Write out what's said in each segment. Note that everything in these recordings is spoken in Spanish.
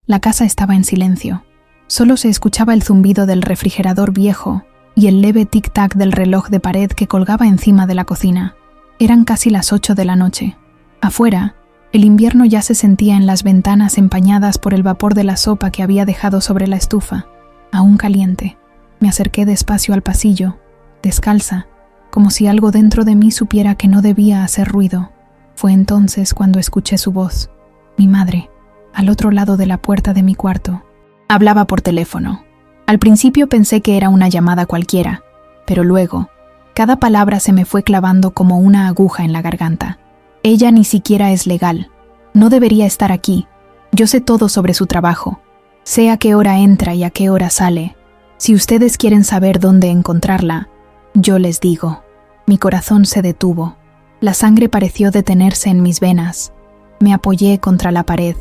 La casa estaba en silencio. Solo se escuchaba el zumbido del refrigerador viejo y el leve tic-tac del reloj de pared que colgaba encima de la cocina. Eran casi las 8 de la noche. Afuera, el invierno ya se sentía en las ventanas empañadas por el vapor de la sopa que había dejado sobre la estufa, aún caliente. Me acerqué despacio al pasillo, descalza, como si algo dentro de mí supiera que no debía hacer ruido. Fue entonces cuando escuché su voz, mi madre, al otro lado de la puerta de mi cuarto. Hablaba por teléfono. Al principio pensé que era una llamada cualquiera, pero luego, cada palabra se me fue clavando como una aguja en la garganta. Ella ni siquiera es legal. No debería estar aquí. Yo sé todo sobre su trabajo. Sé a qué hora entra y a qué hora sale. Si ustedes quieren saber dónde encontrarla, yo les digo. Mi corazón se detuvo. La sangre pareció detenerse en mis venas. Me apoyé contra la pared,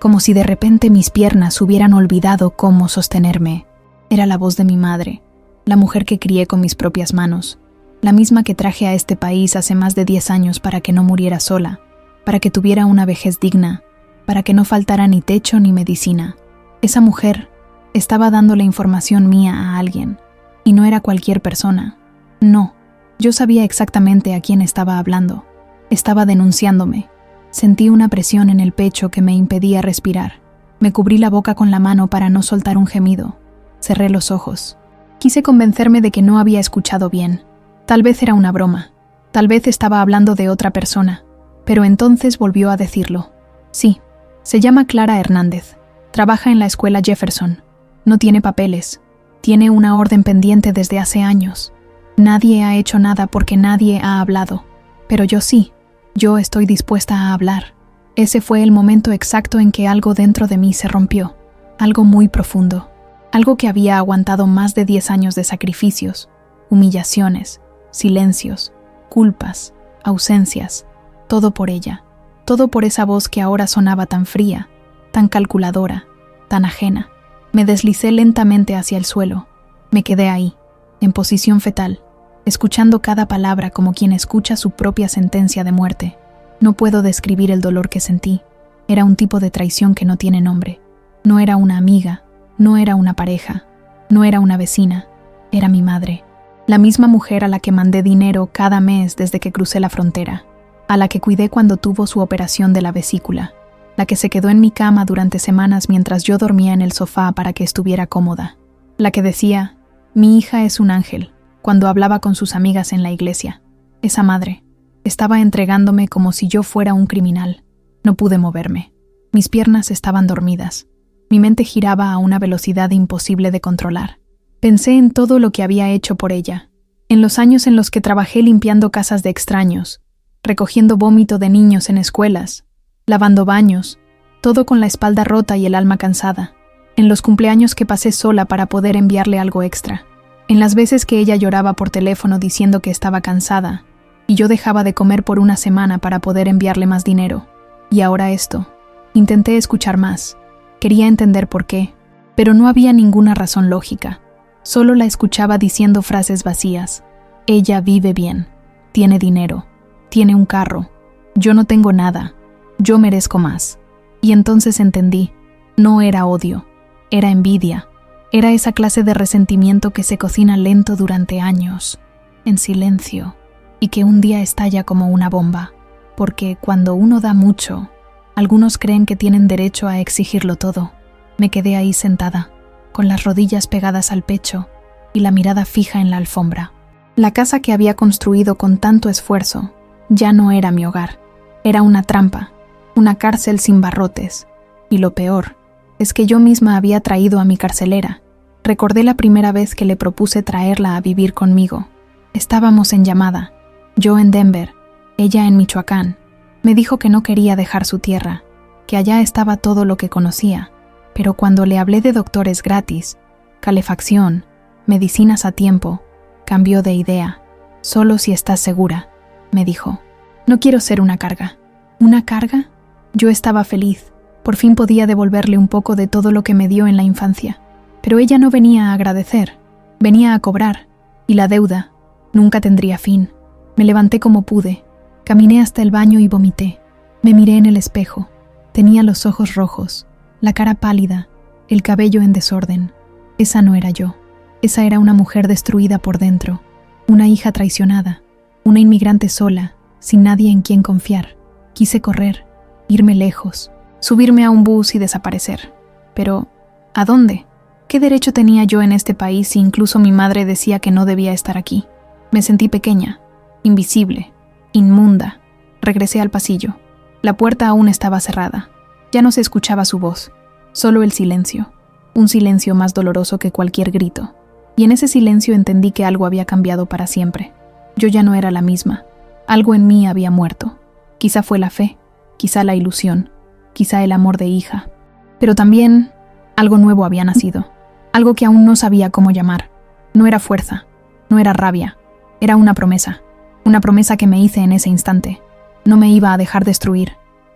como si de repente mis piernas hubieran olvidado cómo sostenerme. Era la voz de mi madre, la mujer que crié con mis propias manos, la misma que traje a este país hace más de 10 años para que no muriera sola, para que tuviera una vejez digna, para que no faltara ni techo ni medicina. Esa mujer estaba dándole información mía a alguien, y no era cualquier persona. No, yo sabía exactamente a quién estaba hablando. Estaba denunciándome. Sentí una presión en el pecho que me impedía respirar. Me cubrí la boca con la mano para no soltar un gemido. Cerré los ojos. Quise convencerme de que no había escuchado bien. Tal vez era una broma. Tal vez estaba hablando de otra persona. Pero entonces volvió a decirlo. Sí, se llama Clara Hernández. Trabaja en la escuela Jefferson. No tiene papeles. Tiene una orden pendiente desde hace años. Nadie ha hecho nada porque nadie ha hablado. Pero yo sí. Yo estoy dispuesta a hablar. Ese fue el momento exacto en que algo dentro de mí se rompió. Algo muy profundo. Algo que había aguantado más de 10 años de sacrificios, humillaciones, silencios, culpas, ausencias. Todo por ella. Todo por esa voz que ahora sonaba tan fría, tan calculadora, tan ajena. Me deslicé lentamente hacia el suelo. Me quedé ahí, en posición fetal, escuchando cada palabra como quien escucha su propia sentencia de muerte. No puedo describir el dolor que sentí. Era un tipo de traición que no tiene nombre. No era una amiga, no era una pareja, no era una vecina, era mi madre. La misma mujer a la que mandé dinero cada mes desde que crucé la frontera, a la que cuidé cuando tuvo su operación de la vesícula, la que se quedó en mi cama durante semanas mientras yo dormía en el sofá para que estuviera cómoda, la que decía, mi hija es un ángel, cuando hablaba con sus amigas en la iglesia. Esa madre estaba entregándome como si yo fuera un criminal. No pude moverme. Mis piernas estaban dormidas. Mi mente giraba a una velocidad imposible de controlar. Pensé en todo lo que había hecho por ella, en los años en los que trabajé limpiando casas de extraños, recogiendo vómito de niños en escuelas, lavando baños, todo con la espalda rota y el alma cansada, en los cumpleaños que pasé sola para poder enviarle algo extra, en las veces que ella lloraba por teléfono diciendo que estaba cansada, y yo dejaba de comer por una semana para poder enviarle más dinero. Y ahora esto. Intenté escuchar más. Quería entender por qué, pero no había ninguna razón lógica. Solo la escuchaba diciendo frases vacías. Ella vive bien, tiene dinero, tiene un carro. Yo no tengo nada, yo merezco más. Y entonces entendí, no era odio, era envidia. Era esa clase de resentimiento que se cocina lento durante años, en silencio, y que un día estalla como una bomba. Porque cuando uno da mucho, algunos creen que tienen derecho a exigirlo todo. Me quedé ahí sentada, con las rodillas pegadas al pecho y la mirada fija en la alfombra. La casa que había construido con tanto esfuerzo ya no era mi hogar. Era una trampa, una cárcel sin barrotes. Y lo peor es que yo misma había traído a mi carcelera. Recordé la primera vez que le propuse traerla a vivir conmigo. Estábamos en llamada, yo en Denver, ella en Michoacán. Me dijo que no quería dejar su tierra, que allá estaba todo lo que conocía, pero cuando le hablé de doctores gratis, calefacción, medicinas a tiempo, cambió de idea. Solo si estás segura, me dijo. No quiero ser una carga. ¿Una carga? Yo estaba feliz. Por fin podía devolverle un poco de todo lo que me dio en la infancia. Pero ella no venía a agradecer, venía a cobrar, y la deuda nunca tendría fin. Me levanté como pude. Caminé hasta el baño y vomité. Me miré en el espejo. Tenía los ojos rojos, la cara pálida, el cabello en desorden. Esa no era yo. Esa era una mujer destruida por dentro, una hija traicionada, una inmigrante sola, sin nadie en quien confiar. Quise correr, irme lejos, subirme a un bus y desaparecer. Pero, ¿a dónde? ¿Qué derecho tenía yo en este país si incluso mi madre decía que no debía estar aquí? Me sentí pequeña, invisible, inmunda. Regresé al pasillo. La puerta aún estaba cerrada. Ya no se escuchaba su voz, solo el silencio. Un silencio más doloroso que cualquier grito. Y en ese silencio entendí que algo había cambiado para siempre. Yo ya no era la misma. Algo en mí había muerto. Quizá fue la fe, quizá la ilusión, quizá el amor de hija. Pero también algo nuevo había nacido. Algo que aún no sabía cómo llamar. No era fuerza, no era rabia. Era una promesa. Una promesa que me hice en ese instante. No me iba a dejar destruir.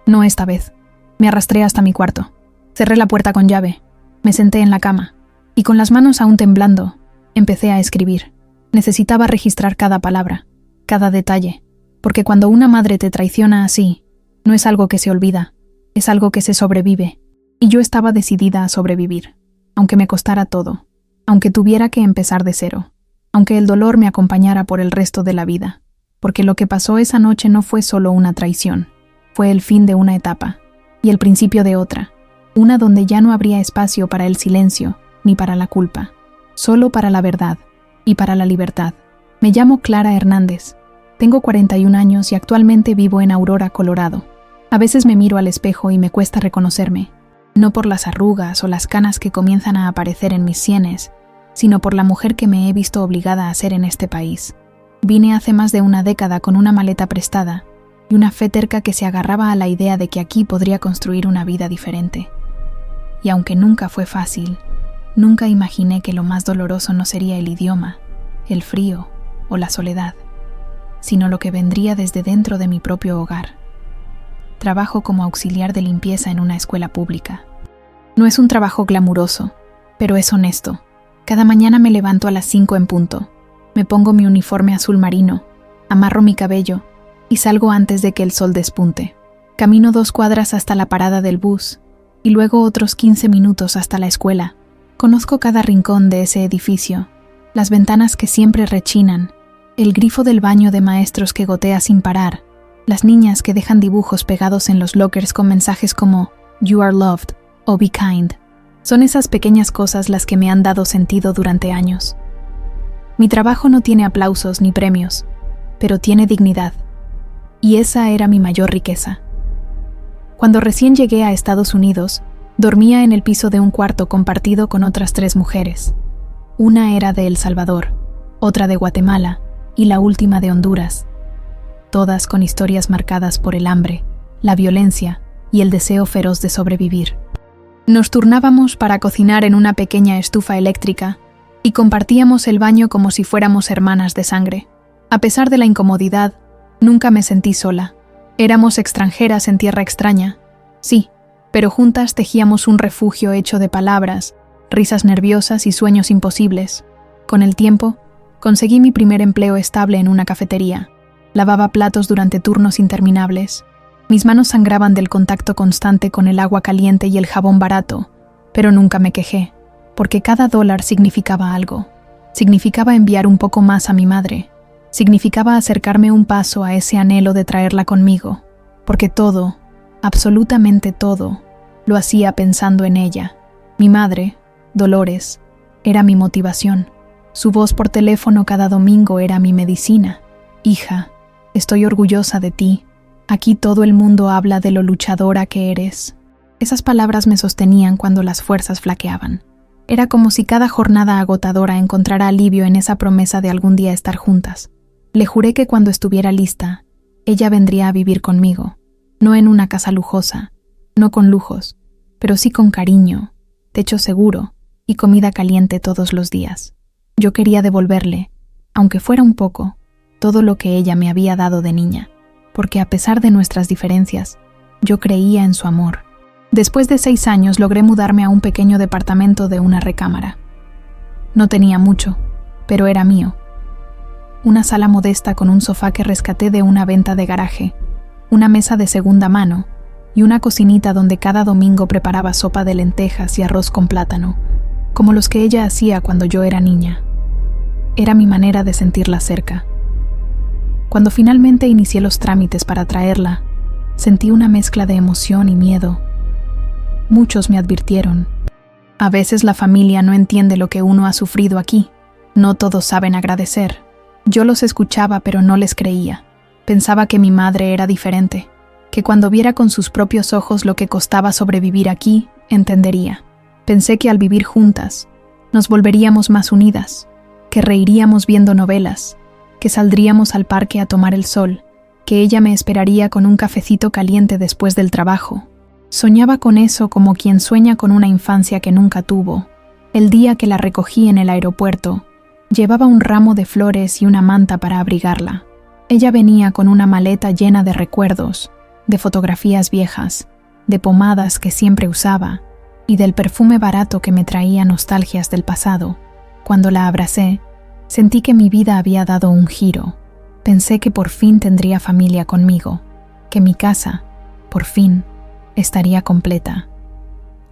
No esta vez. Me arrastré hasta mi cuarto. Cerré la puerta con llave. Me senté en la cama. Y con las manos aún temblando, empecé a escribir. Necesitaba registrar cada palabra, cada detalle. Porque cuando una madre te traiciona así, no es algo que se olvida. Es algo que se sobrevive. Y yo estaba decidida a sobrevivir. Aunque me costara todo. Aunque tuviera que empezar de cero. Aunque el dolor me acompañara por el resto de la vida. Porque lo que pasó esa noche no fue solo una traición. Fue el fin de una etapa. Y el principio de otra. Una donde ya no habría espacio para el silencio, ni para la culpa. Solo para la verdad. Y para la libertad. Me llamo Clara Hernández. Tengo 41 años y actualmente vivo en Aurora, Colorado. A veces me miro al espejo y me cuesta reconocerme. No por las arrugas o las canas que comienzan a aparecer en mis sienes, sino por la mujer que me he visto obligada a ser en este país. Vine hace más de una década con una maleta prestada y una fe terca que se agarraba a la idea de que aquí podría construir una vida diferente. Y aunque nunca fue fácil, nunca imaginé que lo más doloroso no sería el idioma, el frío o la soledad, sino lo que vendría desde dentro de mi propio hogar. Trabajo como auxiliar de limpieza en una escuela pública. No es un trabajo glamuroso, pero es honesto. Cada mañana me levanto a las 5 en punto. Me pongo mi uniforme azul marino, amarro mi cabello y salgo antes de que el sol despunte. Camino 2 cuadras hasta la parada del bus y luego otros 15 minutos hasta la escuela. Conozco cada rincón de ese edificio, las ventanas que siempre rechinan, el grifo del baño de maestros que gotea sin parar, las niñas que dejan dibujos pegados en los lockers con mensajes como "You are loved" o "Be kind". Son esas pequeñas cosas las que me han dado sentido durante años. Mi trabajo no tiene aplausos ni premios, pero tiene dignidad. Y esa era mi mayor riqueza. Cuando recién llegué a Estados Unidos, dormía en el piso de un cuarto compartido con otras 3 mujeres. Una era de El Salvador, otra de Guatemala y la última de Honduras. Todas con historias marcadas por el hambre, la violencia y el deseo feroz de sobrevivir. Nos turnábamos para cocinar en una pequeña estufa eléctrica y compartíamos el baño como si fuéramos hermanas de sangre. A pesar de la incomodidad, nunca me sentí sola. Éramos extranjeras en tierra extraña, sí, pero juntas tejíamos un refugio hecho de palabras, risas nerviosas y sueños imposibles. Con el tiempo, conseguí mi primer empleo estable en una cafetería. Lavaba platos durante turnos interminables. Mis manos sangraban del contacto constante con el agua caliente y el jabón barato, pero nunca me quejé, porque cada dólar significaba algo. Significaba enviar un poco más a mi madre. Significaba acercarme un paso a ese anhelo de traerla conmigo, porque todo, absolutamente todo, lo hacía pensando en ella. Mi madre, Dolores, era mi motivación. Su voz por teléfono cada domingo era mi medicina. Hija, estoy orgullosa de ti. Aquí todo el mundo habla de lo luchadora que eres. Esas palabras me sostenían cuando las fuerzas flaqueaban. Era como si cada jornada agotadora encontrara alivio en esa promesa de algún día estar juntas. Le juré que cuando estuviera lista, ella vendría a vivir conmigo. No en una casa lujosa, no con lujos, pero sí con cariño, techo seguro y comida caliente todos los días. Yo quería devolverle, aunque fuera un poco, todo lo que ella me había dado de niña, porque a pesar de nuestras diferencias, yo creía en su amor. Después de 6 años logré mudarme a un pequeño departamento de una recámara. No tenía mucho, pero era mío. Una sala modesta con un sofá que rescaté de una venta de garaje, una mesa de segunda mano y una cocinita donde cada domingo preparaba sopa de lentejas y arroz con plátano, como los que ella hacía cuando yo era niña. Era mi manera de sentirla cerca. Cuando finalmente inicié los trámites para traerla, sentí una mezcla de emoción y miedo. Muchos me advirtieron: a veces la familia no entiende lo que uno ha sufrido aquí. No todos saben agradecer. Yo los escuchaba, pero no les creía. Pensaba que mi madre era diferente, que cuando viera con sus propios ojos lo que costaba sobrevivir aquí, entendería. Pensé que al vivir juntas, nos volveríamos más unidas, que reiríamos viendo novelas, que saldríamos al parque a tomar el sol, que ella me esperaría con un cafecito caliente después del trabajo. Soñaba con eso como quien sueña con una infancia que nunca tuvo. El día que la recogí en el aeropuerto, llevaba un ramo de flores y una manta para abrigarla. Ella venía con una maleta llena de recuerdos, de fotografías viejas, de pomadas que siempre usaba y del perfume barato que me traía nostalgias del pasado. Cuando la abracé, sentí que mi vida había dado un giro. Pensé que por fin tendría familia conmigo, que mi casa, por fin, estaría completa.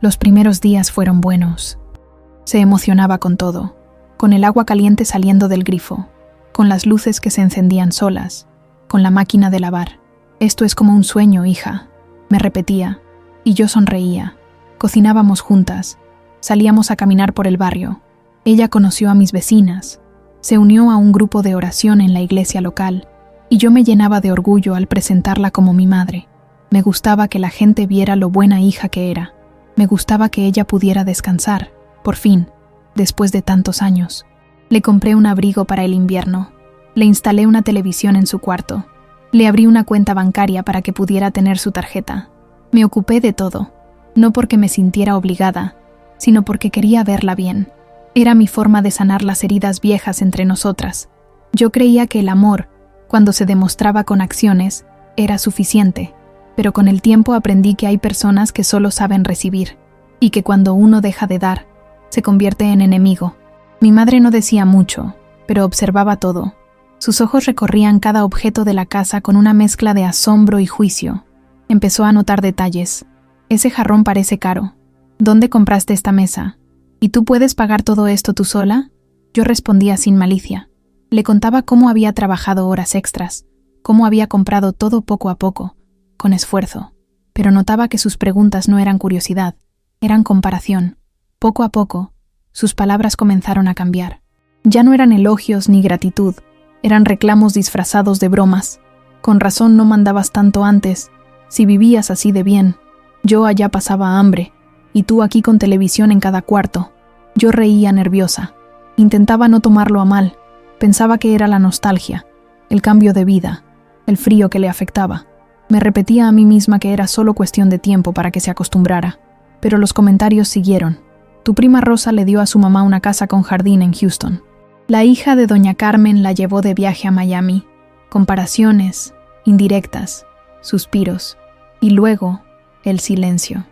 Los primeros días fueron buenos. Se emocionaba con todo, con el agua caliente saliendo del grifo, con las luces que se encendían solas, con la máquina de lavar. «Esto es como un sueño, hija», me repetía, y yo sonreía. Cocinábamos juntas, salíamos a caminar por el barrio. Ella conoció a mis vecinas, se unió a un grupo de oración en la iglesia local, y yo me llenaba de orgullo al presentarla como mi madre. Me gustaba que la gente viera lo buena hija que era. Me gustaba que ella pudiera descansar, por fin, después de tantos años. Le compré un abrigo para el invierno. Le instalé una televisión en su cuarto. Le abrí una cuenta bancaria para que pudiera tener su tarjeta. Me ocupé de todo, no porque me sintiera obligada, sino porque quería verla bien. Era mi forma de sanar las heridas viejas entre nosotras. Yo creía que el amor, cuando se demostraba con acciones, era suficiente. Pero con el tiempo aprendí que hay personas que solo saben recibir, y que cuando uno deja de dar, se convierte en enemigo. Mi madre no decía mucho, pero observaba todo. Sus ojos recorrían cada objeto de la casa con una mezcla de asombro y juicio. Empezó a notar detalles. «Ese jarrón parece caro. ¿Dónde compraste esta mesa? ¿Y tú puedes pagar todo esto tú sola?». Yo respondía sin malicia. Le contaba cómo había trabajado horas extras, cómo había comprado todo poco a poco, con esfuerzo, pero notaba que sus preguntas no eran curiosidad, eran comparación. Poco a poco, sus palabras comenzaron a cambiar. Ya no eran elogios ni gratitud, eran reclamos disfrazados de bromas. «Con razón no mandabas tanto antes, si vivías así de bien. Yo allá pasaba hambre, y tú aquí con televisión en cada cuarto». Yo reía nerviosa, intentaba no tomarlo a mal, pensaba que era la nostalgia, el cambio de vida, el frío que le afectaba. Me repetía a mí misma que era solo cuestión de tiempo para que se acostumbrara, pero los comentarios siguieron. «Tu prima Rosa le dio a su mamá una casa con jardín en Houston. La hija de doña Carmen la llevó de viaje a Miami». Comparaciones, indirectas, suspiros, y luego el silencio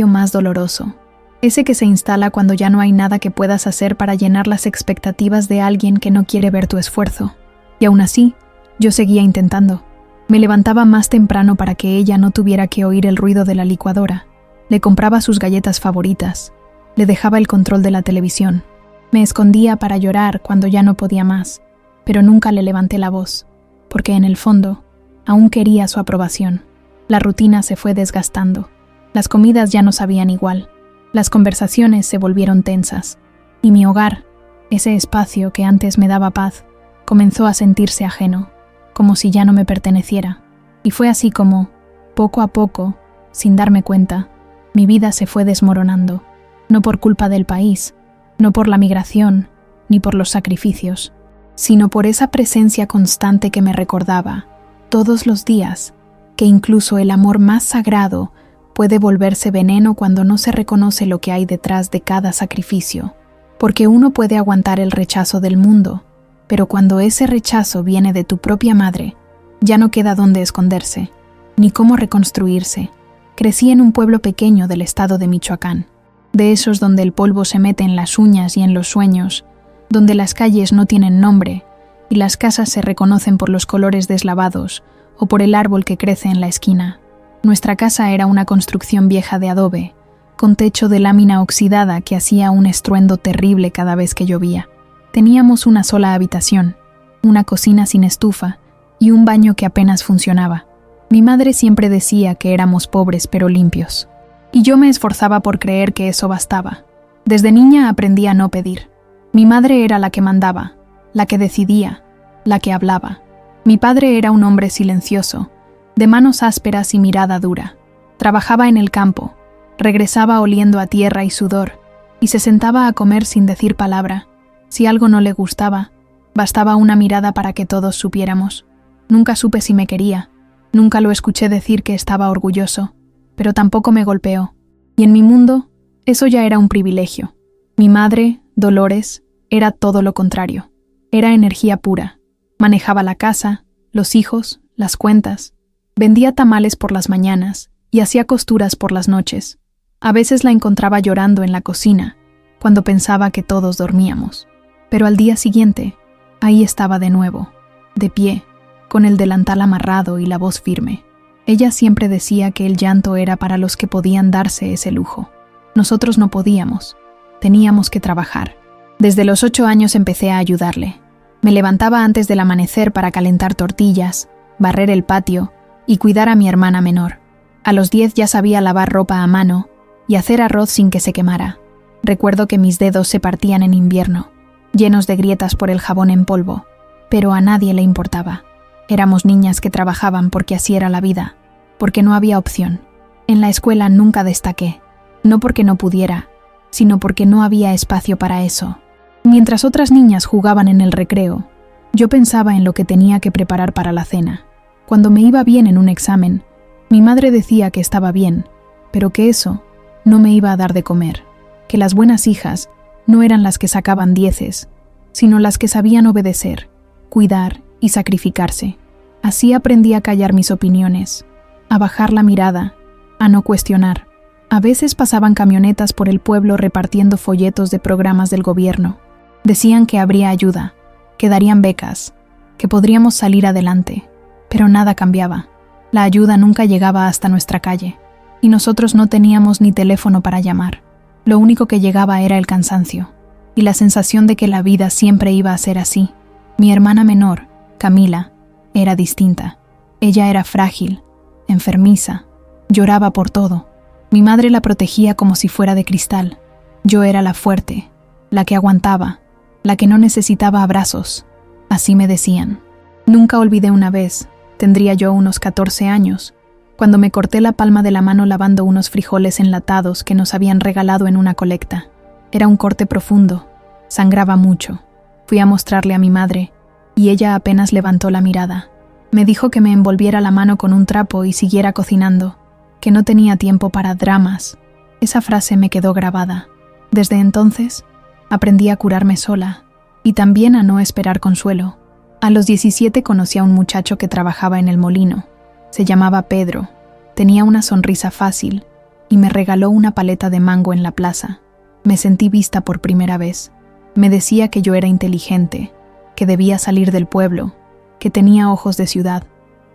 más doloroso. Ese que se instala cuando ya no hay nada que puedas hacer para llenar las expectativas de alguien que no quiere ver tu esfuerzo. Y aún así, yo seguía intentando. Me levantaba más temprano para que ella no tuviera que oír el ruido de la licuadora. Le compraba sus galletas favoritas. Le dejaba el control de la televisión. Me escondía para llorar cuando ya no podía más, pero nunca le levanté la voz, porque en el fondo, aún quería su aprobación. La rutina se fue desgastando. Las comidas ya no sabían igual. Las conversaciones se volvieron tensas. Y mi hogar, ese espacio que antes me daba paz, comenzó a sentirse ajeno, como si ya no me perteneciera. Y fue así como, poco a poco, sin darme cuenta, mi vida se fue desmoronando. No por culpa del país, no por la migración, ni por los sacrificios, sino por esa presencia constante que me recordaba, todos los días, que incluso el amor más sagrado puede volverse veneno cuando no se reconoce lo que hay detrás de cada sacrificio, porque uno puede aguantar el rechazo del mundo, pero cuando ese rechazo viene de tu propia madre, ya no queda dónde esconderse, ni cómo reconstruirse. Crecí en un pueblo pequeño del estado de Michoacán, de esos donde el polvo se mete en las uñas y en los sueños, donde las calles no tienen nombre y las casas se reconocen por los colores deslavados o por el árbol que crece en la esquina. Nuestra casa era una construcción vieja de adobe, con techo de lámina oxidada que hacía un estruendo terrible cada vez que llovía. Teníamos una sola habitación, una cocina sin estufa y un baño que apenas funcionaba. Mi madre siempre decía que éramos pobres pero limpios, y yo me esforzaba por creer que eso bastaba. Desde niña aprendí a no pedir. Mi madre era la que mandaba, la que decidía, la que hablaba. Mi padre era un hombre silencioso, de manos ásperas y mirada dura. Trabajaba en el campo, regresaba oliendo a tierra y sudor, y se sentaba a comer sin decir palabra. Si algo no le gustaba, bastaba una mirada para que todos supiéramos. Nunca supe si me quería, nunca lo escuché decir que estaba orgulloso, pero tampoco me golpeó. Y en mi mundo, eso ya era un privilegio. Mi madre, Dolores, era todo lo contrario. Era energía pura. Manejaba la casa, los hijos, las cuentas. Vendía tamales por las mañanas y hacía costuras por las noches. A veces la encontraba llorando en la cocina, cuando pensaba que todos dormíamos. Pero al día siguiente, ahí estaba de nuevo, de pie, con el delantal amarrado y la voz firme. Ella siempre decía que el llanto era para los que podían darse ese lujo. Nosotros no podíamos. Teníamos que trabajar. Desde los 8 años empecé a ayudarle. Me levantaba antes del amanecer para calentar tortillas, barrer el patio y cuidar a mi hermana menor. A los 10 ya sabía lavar ropa a mano y hacer arroz sin que se quemara. Recuerdo que mis dedos se partían en invierno, llenos de grietas por el jabón en polvo, pero a nadie le importaba. Éramos niñas que trabajaban porque así era la vida, porque no había opción. En la escuela nunca destaqué, no porque no pudiera, sino porque no había espacio para eso. Mientras otras niñas jugaban en el recreo, yo pensaba en lo que tenía que preparar para la cena. Cuando me iba bien en un examen, mi madre decía que estaba bien, pero que eso no me iba a dar de comer, que las buenas hijas no eran las que sacaban 10, sino las que sabían obedecer, cuidar y sacrificarse. Así aprendí a callar mis opiniones, a bajar la mirada, a no cuestionar. A veces pasaban camionetas por el pueblo repartiendo folletos de programas del gobierno. Decían que habría ayuda, que darían becas, que podríamos salir adelante, pero nada cambiaba. La ayuda nunca llegaba hasta nuestra calle, y nosotros no teníamos ni teléfono para llamar. Lo único que llegaba era el cansancio, y la sensación de que la vida siempre iba a ser así. Mi hermana menor, Camila, era distinta. Ella era frágil, enfermiza, lloraba por todo. Mi madre la protegía como si fuera de cristal. Yo era la fuerte, la que aguantaba, la que no necesitaba abrazos. Así me decían. Nunca olvidé una vez, tendría yo unos 14 años, cuando me corté la palma de la mano lavando unos frijoles enlatados que nos habían regalado en una colecta. Era un corte profundo, sangraba mucho. Fui a mostrarle a mi madre, y ella apenas levantó la mirada. Me dijo que me envolviera la mano con un trapo y siguiera cocinando, que no tenía tiempo para dramas. Esa frase me quedó grabada. Desde entonces, aprendí a curarme sola, y también a no esperar consuelo. A los 17 conocí a un muchacho que trabajaba en el molino. Se llamaba Pedro, tenía una sonrisa fácil, y me regaló una paleta de mango en la plaza. Me sentí vista por primera vez. Me decía que yo era inteligente, que debía salir del pueblo, que tenía ojos de ciudad.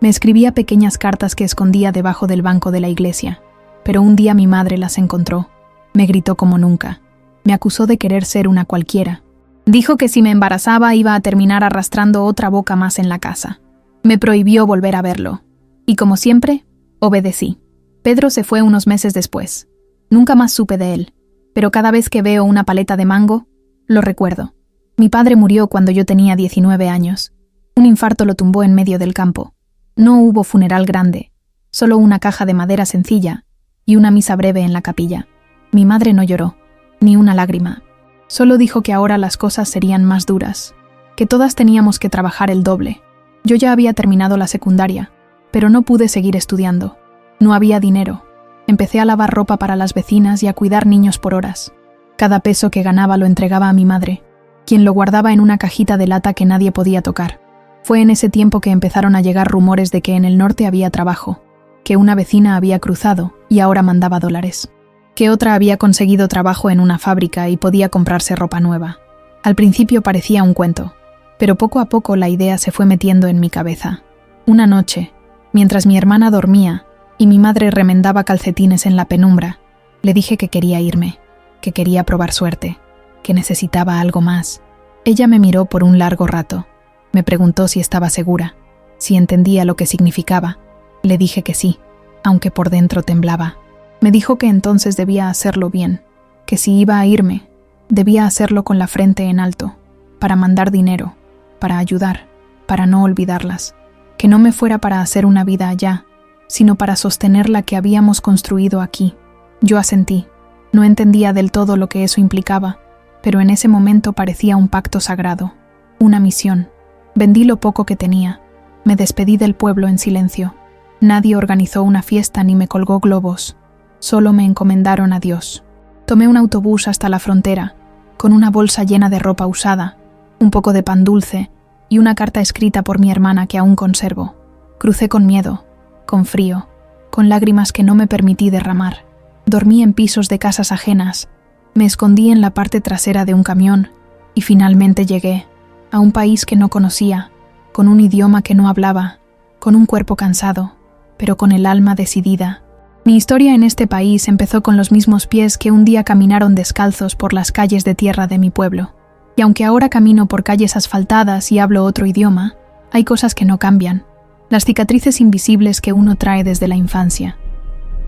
Me escribía pequeñas cartas que escondía debajo del banco de la iglesia, pero un día mi madre las encontró. Me gritó como nunca. Me acusó de querer ser una cualquiera. Dijo que si me embarazaba iba a terminar arrastrando otra boca más en la casa. Me prohibió volver a verlo. Y como siempre, obedecí. Pedro se fue unos meses después. Nunca más supe de él, pero cada vez que veo una paleta de mango, lo recuerdo. Mi padre murió cuando yo tenía 19 años. Un infarto lo tumbó en medio del campo. No hubo funeral grande, solo una caja de madera sencilla y una misa breve en la capilla. Mi madre no lloró, ni una lágrima. Solo dijo que ahora las cosas serían más duras, que todas teníamos que trabajar el doble. Yo ya había terminado la secundaria, pero no pude seguir estudiando. No había dinero. Empecé a lavar ropa para las vecinas y a cuidar niños por horas. Cada peso que ganaba lo entregaba a mi madre, quien lo guardaba en una cajita de lata que nadie podía tocar. Fue en ese tiempo que empezaron a llegar rumores de que en el norte había trabajo, que una vecina había cruzado y ahora mandaba $, que otra había conseguido trabajo en una fábrica y podía comprarse ropa nueva. Al principio parecía un cuento, pero poco a poco la idea se fue metiendo en mi cabeza. Una noche, mientras mi hermana dormía y mi madre remendaba calcetines en la penumbra, le dije que quería irme, que quería probar suerte, que necesitaba algo más. Ella me miró por un largo rato. Me preguntó si estaba segura, si entendía lo que significaba. Le dije que sí, aunque por dentro temblaba. Me dijo que entonces debía hacerlo bien, que si iba a irme, debía hacerlo con la frente en alto, para mandar dinero, para ayudar, para no olvidarlas, que no me fuera para hacer una vida allá, sino para sostener la que habíamos construido aquí. Yo asentí. No entendía del todo lo que eso implicaba, pero en ese momento parecía un pacto sagrado, una misión. Vendí lo poco que tenía. Me despedí del pueblo en silencio. Nadie organizó una fiesta ni me colgó globos. Solo me encomendaron a Dios. Tomé un autobús hasta la frontera, con una bolsa llena de ropa usada, un poco de pan dulce y una carta escrita por mi hermana que aún conservo. Crucé con miedo, con frío, con lágrimas que no me permití derramar. Dormí en pisos de casas ajenas, me escondí en la parte trasera de un camión y finalmente llegué a un país que no conocía, con un idioma que no hablaba, con un cuerpo cansado, pero con el alma decidida. Mi historia en este país empezó con los mismos pies que un día caminaron descalzos por las calles de tierra de mi pueblo. Y aunque ahora camino por calles asfaltadas y hablo otro idioma, hay cosas que no cambian. Las cicatrices invisibles que uno trae desde la infancia.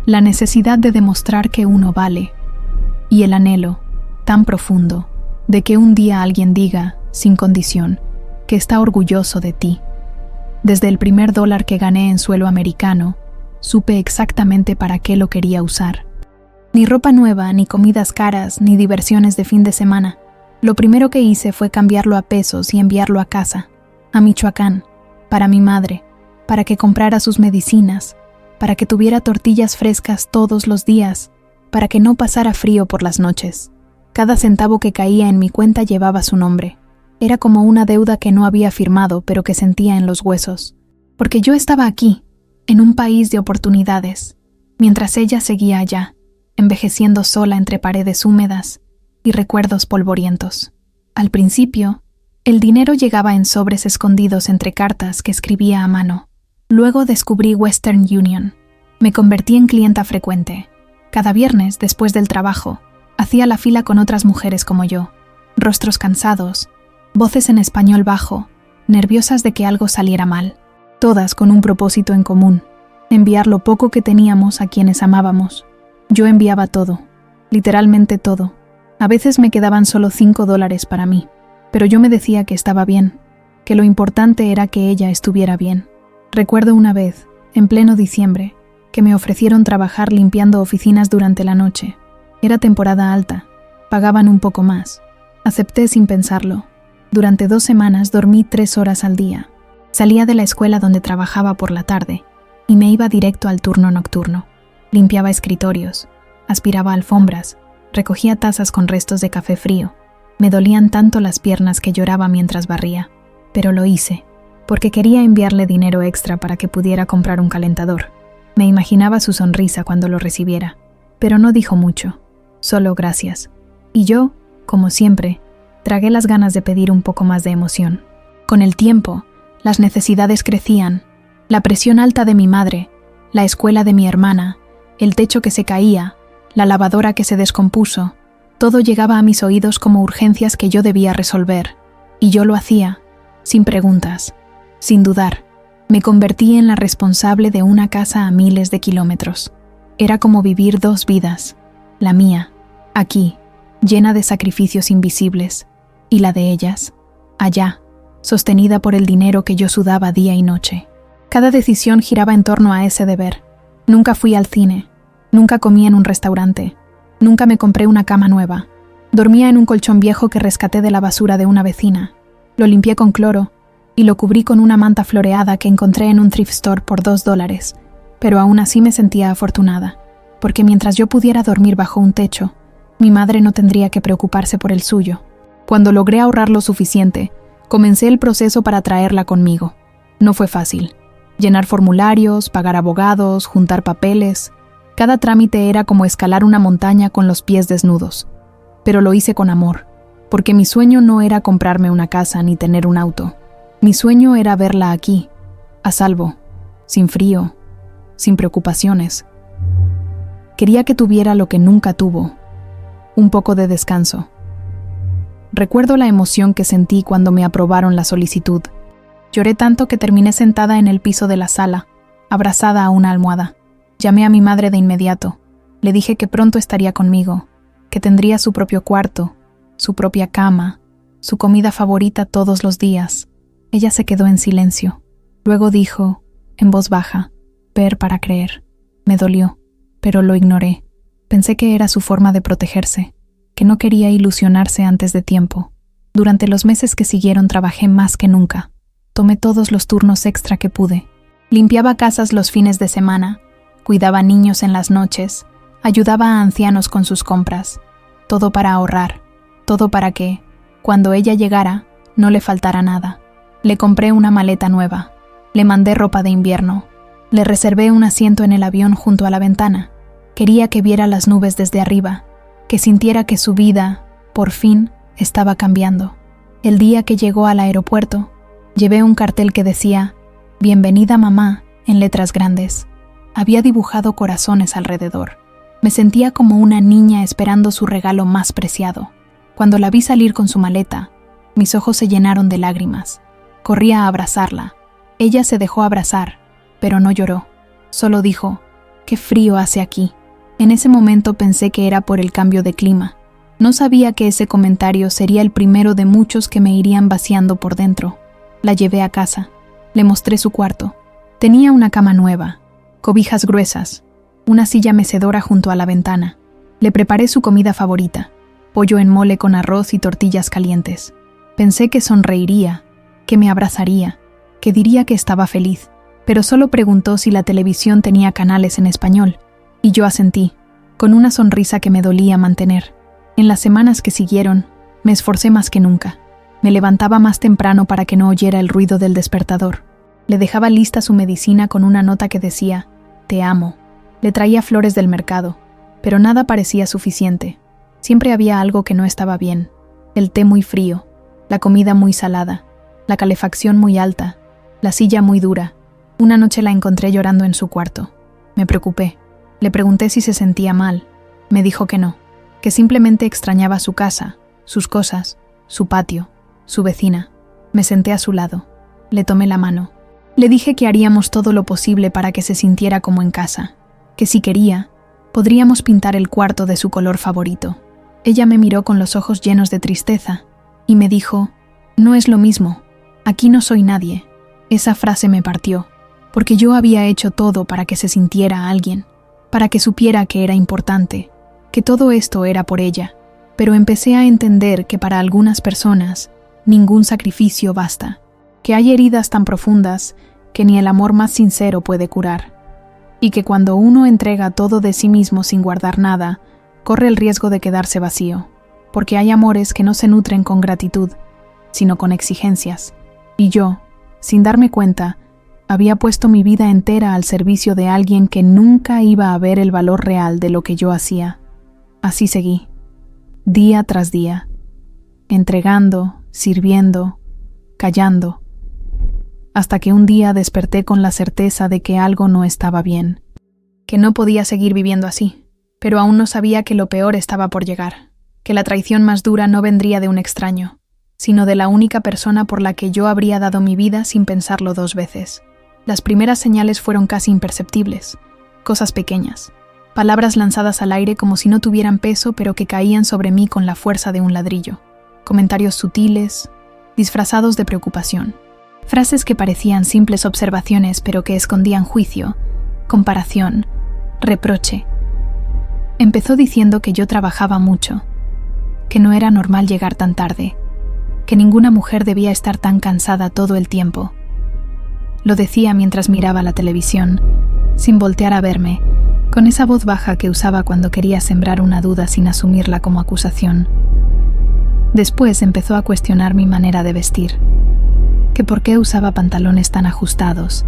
La necesidad de demostrar que uno vale. Y el anhelo, tan profundo, de que un día alguien diga, sin condición, que está orgulloso de ti. Desde el primer dólar que gané en suelo americano, supe exactamente para qué lo quería usar. Ni ropa nueva, ni comidas caras, ni diversiones de fin de semana. Lo primero que hice fue cambiarlo a pesos y enviarlo a casa, a Michoacán, para mi madre, para que comprara sus medicinas, para que tuviera tortillas frescas todos los días, para que no pasara frío por las noches. Cada centavo que caía en mi cuenta llevaba su nombre. Era como una deuda que no había firmado, pero que sentía en los huesos. Porque yo estaba aquí, en un país de oportunidades, mientras ella seguía allá, envejeciendo sola entre paredes húmedas y recuerdos polvorientos. Al principio, el dinero llegaba en sobres escondidos entre cartas que escribía a mano. Luego descubrí Western Union. Me convertí en clienta frecuente. Cada viernes, después del trabajo, hacía la fila con otras mujeres como yo, rostros cansados, voces en español bajo, nerviosas de que algo saliera mal, todas con un propósito en común, enviar lo poco que teníamos a quienes amábamos. Yo enviaba todo, literalmente todo. A veces me quedaban solo $5 para mí, pero yo me decía que estaba bien, que lo importante era que ella estuviera bien. Recuerdo una vez, en pleno diciembre, que me ofrecieron trabajar limpiando oficinas durante la noche. Era temporada alta, pagaban un poco más. Acepté sin pensarlo. Durante 2 semanas dormí 3 horas al día. Salía de la escuela donde trabajaba por la tarde y me iba directo al turno nocturno. Limpiaba escritorios, aspiraba alfombras, recogía tazas con restos de café frío. Me dolían tanto las piernas que lloraba mientras barría, pero lo hice, porque quería enviarle dinero extra para que pudiera comprar un calentador. Me imaginaba su sonrisa cuando lo recibiera, pero no dijo mucho, solo gracias. Y yo, como siempre, tragué las ganas de pedir un poco más de emoción. Con el tiempo, las necesidades crecían, la presión alta de mi madre, la escuela de mi hermana, el techo que se caía, la lavadora que se descompuso, todo llegaba a mis oídos como urgencias que yo debía resolver, y yo lo hacía, sin preguntas, sin dudar. Me convertí en la responsable de una casa a miles de kilómetros. Era como vivir 2 vidas, la mía, aquí, llena de sacrificios invisibles, y la de ellas, allá, sostenida por el dinero que yo sudaba día y noche. Cada decisión giraba en torno a ese deber. Nunca fui al cine, nunca comí en un restaurante, nunca me compré una cama nueva. Dormía en un colchón viejo que rescaté de la basura de una vecina. Lo limpié con cloro y lo cubrí con una manta floreada que encontré en un thrift store por $2, pero aún así me sentía afortunada, porque mientras yo pudiera dormir bajo un techo, mi madre no tendría que preocuparse por el suyo. Cuando logré ahorrar lo suficiente, comencé el proceso para traerla conmigo. No fue fácil. Llenar formularios, pagar abogados, juntar papeles. Cada trámite era como escalar una montaña con los pies desnudos. Pero lo hice con amor, porque mi sueño no era comprarme una casa ni tener un auto. Mi sueño era verla aquí, a salvo, sin frío, sin preocupaciones. Quería que tuviera lo que nunca tuvo, un poco de descanso. Recuerdo la emoción que sentí cuando me aprobaron la solicitud. Lloré tanto que terminé sentada en el piso de la sala, abrazada a una almohada. Llamé a mi madre de inmediato. Le dije que pronto estaría conmigo, que tendría su propio cuarto, su propia cama, su comida favorita todos los días. Ella se quedó en silencio. Luego dijo, en voz baja, ver para creer. Me dolió, pero lo ignoré. Pensé que era su forma de protegerse, que no quería ilusionarse antes de tiempo. Durante los meses que siguieron trabajé más que nunca. Tomé todos los turnos extra que pude. Limpiaba casas los fines de semana, cuidaba niños en las noches, ayudaba a ancianos con sus compras. Todo para ahorrar, todo para que, cuando ella llegara, no le faltara nada. Le compré una maleta nueva, le mandé ropa de invierno, le reservé un asiento en el avión junto a la ventana. Quería que viera las nubes desde arriba, que sintiera que su vida, por fin, estaba cambiando. El día que llegó al aeropuerto, llevé un cartel que decía, «Bienvenida mamá», en letras grandes. Había dibujado corazones alrededor. Me sentía como una niña esperando su regalo más preciado. Cuando la vi salir con su maleta, mis ojos se llenaron de lágrimas. Corrí a abrazarla. Ella se dejó abrazar, pero no lloró. Solo dijo, «Qué frío hace aquí». En ese momento pensé que era por el cambio de clima. No sabía que ese comentario sería el primero de muchos que me irían vaciando por dentro. La llevé a casa. Le mostré su cuarto. Tenía una cama nueva, cobijas gruesas, una silla mecedora junto a la ventana. Le preparé su comida favorita, pollo en mole con arroz y tortillas calientes. Pensé que sonreiría, que me abrazaría, que diría que estaba feliz, pero solo preguntó si la televisión tenía canales en español, y yo asentí, con una sonrisa que me dolía mantener. En las semanas que siguieron, me esforcé más que nunca. Me levantaba más temprano para que no oyera el ruido del despertador. Le dejaba lista su medicina con una nota que decía, «Te amo». Le traía flores del mercado, pero nada parecía suficiente. Siempre había algo que no estaba bien. El té muy frío, la comida muy salada, la calefacción muy alta, la silla muy dura. Una noche la encontré llorando en su cuarto. Me preocupé. Le pregunté si se sentía mal. Me dijo que no, que simplemente extrañaba su casa, sus cosas, su patio, su vecina. Me senté a su lado. Le tomé la mano. Le dije que haríamos todo lo posible para que se sintiera como en casa, que si quería, podríamos pintar el cuarto de su color favorito. Ella me miró con los ojos llenos de tristeza y me dijo, «No es lo mismo, aquí no soy nadie». Esa frase me partió, porque yo había hecho todo para que se sintiera alguien, para que supiera que era importante, que todo esto era por ella, pero empecé a entender que para algunas personas ningún sacrificio basta, que hay heridas tan profundas que ni el amor más sincero puede curar, y que cuando uno entrega todo de sí mismo sin guardar nada, corre el riesgo de quedarse vacío, porque hay amores que no se nutren con gratitud, sino con exigencias, y yo, sin darme cuenta, había puesto mi vida entera al servicio de alguien que nunca iba a ver el valor real de lo que yo hacía. Así seguí, día tras día, entregando, sirviendo, callando, hasta que un día desperté con la certeza de que algo no estaba bien, que no podía seguir viviendo así, pero aún no sabía que lo peor estaba por llegar, que la traición más dura no vendría de un extraño, sino de la única persona por la que yo habría dado mi vida sin pensarlo dos veces. Las primeras señales fueron casi imperceptibles, cosas pequeñas, palabras lanzadas al aire como si no tuvieran peso pero que caían sobre mí con la fuerza de un ladrillo, comentarios sutiles, disfrazados de preocupación. Frases que parecían simples observaciones pero que escondían juicio, comparación, reproche. Empezó diciendo que yo trabajaba mucho, que no era normal llegar tan tarde, que ninguna mujer debía estar tan cansada todo el tiempo. Lo decía mientras miraba la televisión, sin voltear a verme, con esa voz baja que usaba cuando quería sembrar una duda sin asumirla como acusación. Después empezó a cuestionar mi manera de vestir, que por qué usaba pantalones tan ajustados,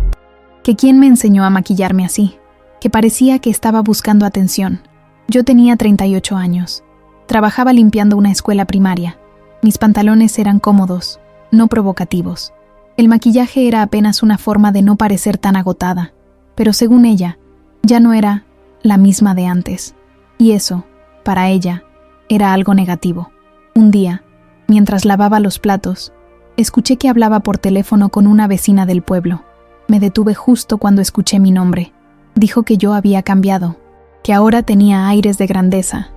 que quién me enseñó a maquillarme así, que parecía que estaba buscando atención. Yo tenía 38 años, trabajaba limpiando una escuela primaria, mis pantalones eran cómodos, no provocativos. El maquillaje era apenas una forma de no parecer tan agotada. pero según ella, ya no era la misma de antes. Y eso, para ella, era algo negativo. Un día, mientras lavaba los platos, escuché que hablaba por teléfono con una vecina del pueblo. Me detuve justo cuando escuché mi nombre. Dijo que yo había cambiado, que ahora tenía aires de grandeza,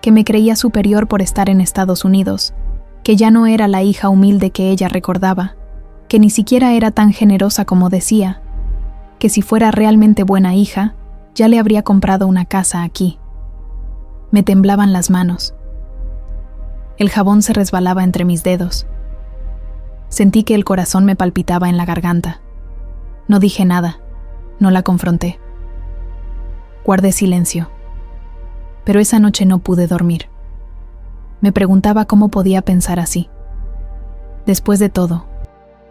que me creía superior por estar en Estados Unidos, que ya no era la hija humilde que ella recordaba, que ni siquiera era tan generosa como decía, que si fuera realmente buena hija, ya le habría comprado una casa aquí. Me temblaban las manos. El jabón se resbalaba entre mis dedos. Sentí que el corazón me palpitaba en la garganta. No dije nada, no la confronté. Guardé silencio. Pero esa noche no pude dormir. Me preguntaba cómo podía pensar así. Después de todo,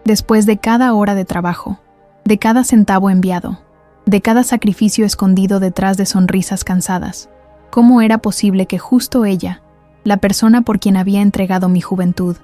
después de cada hora de trabajo, de cada centavo enviado, de cada sacrificio escondido detrás de sonrisas cansadas, ¿cómo era posible que justo ella, la persona por quien había entregado mi juventud,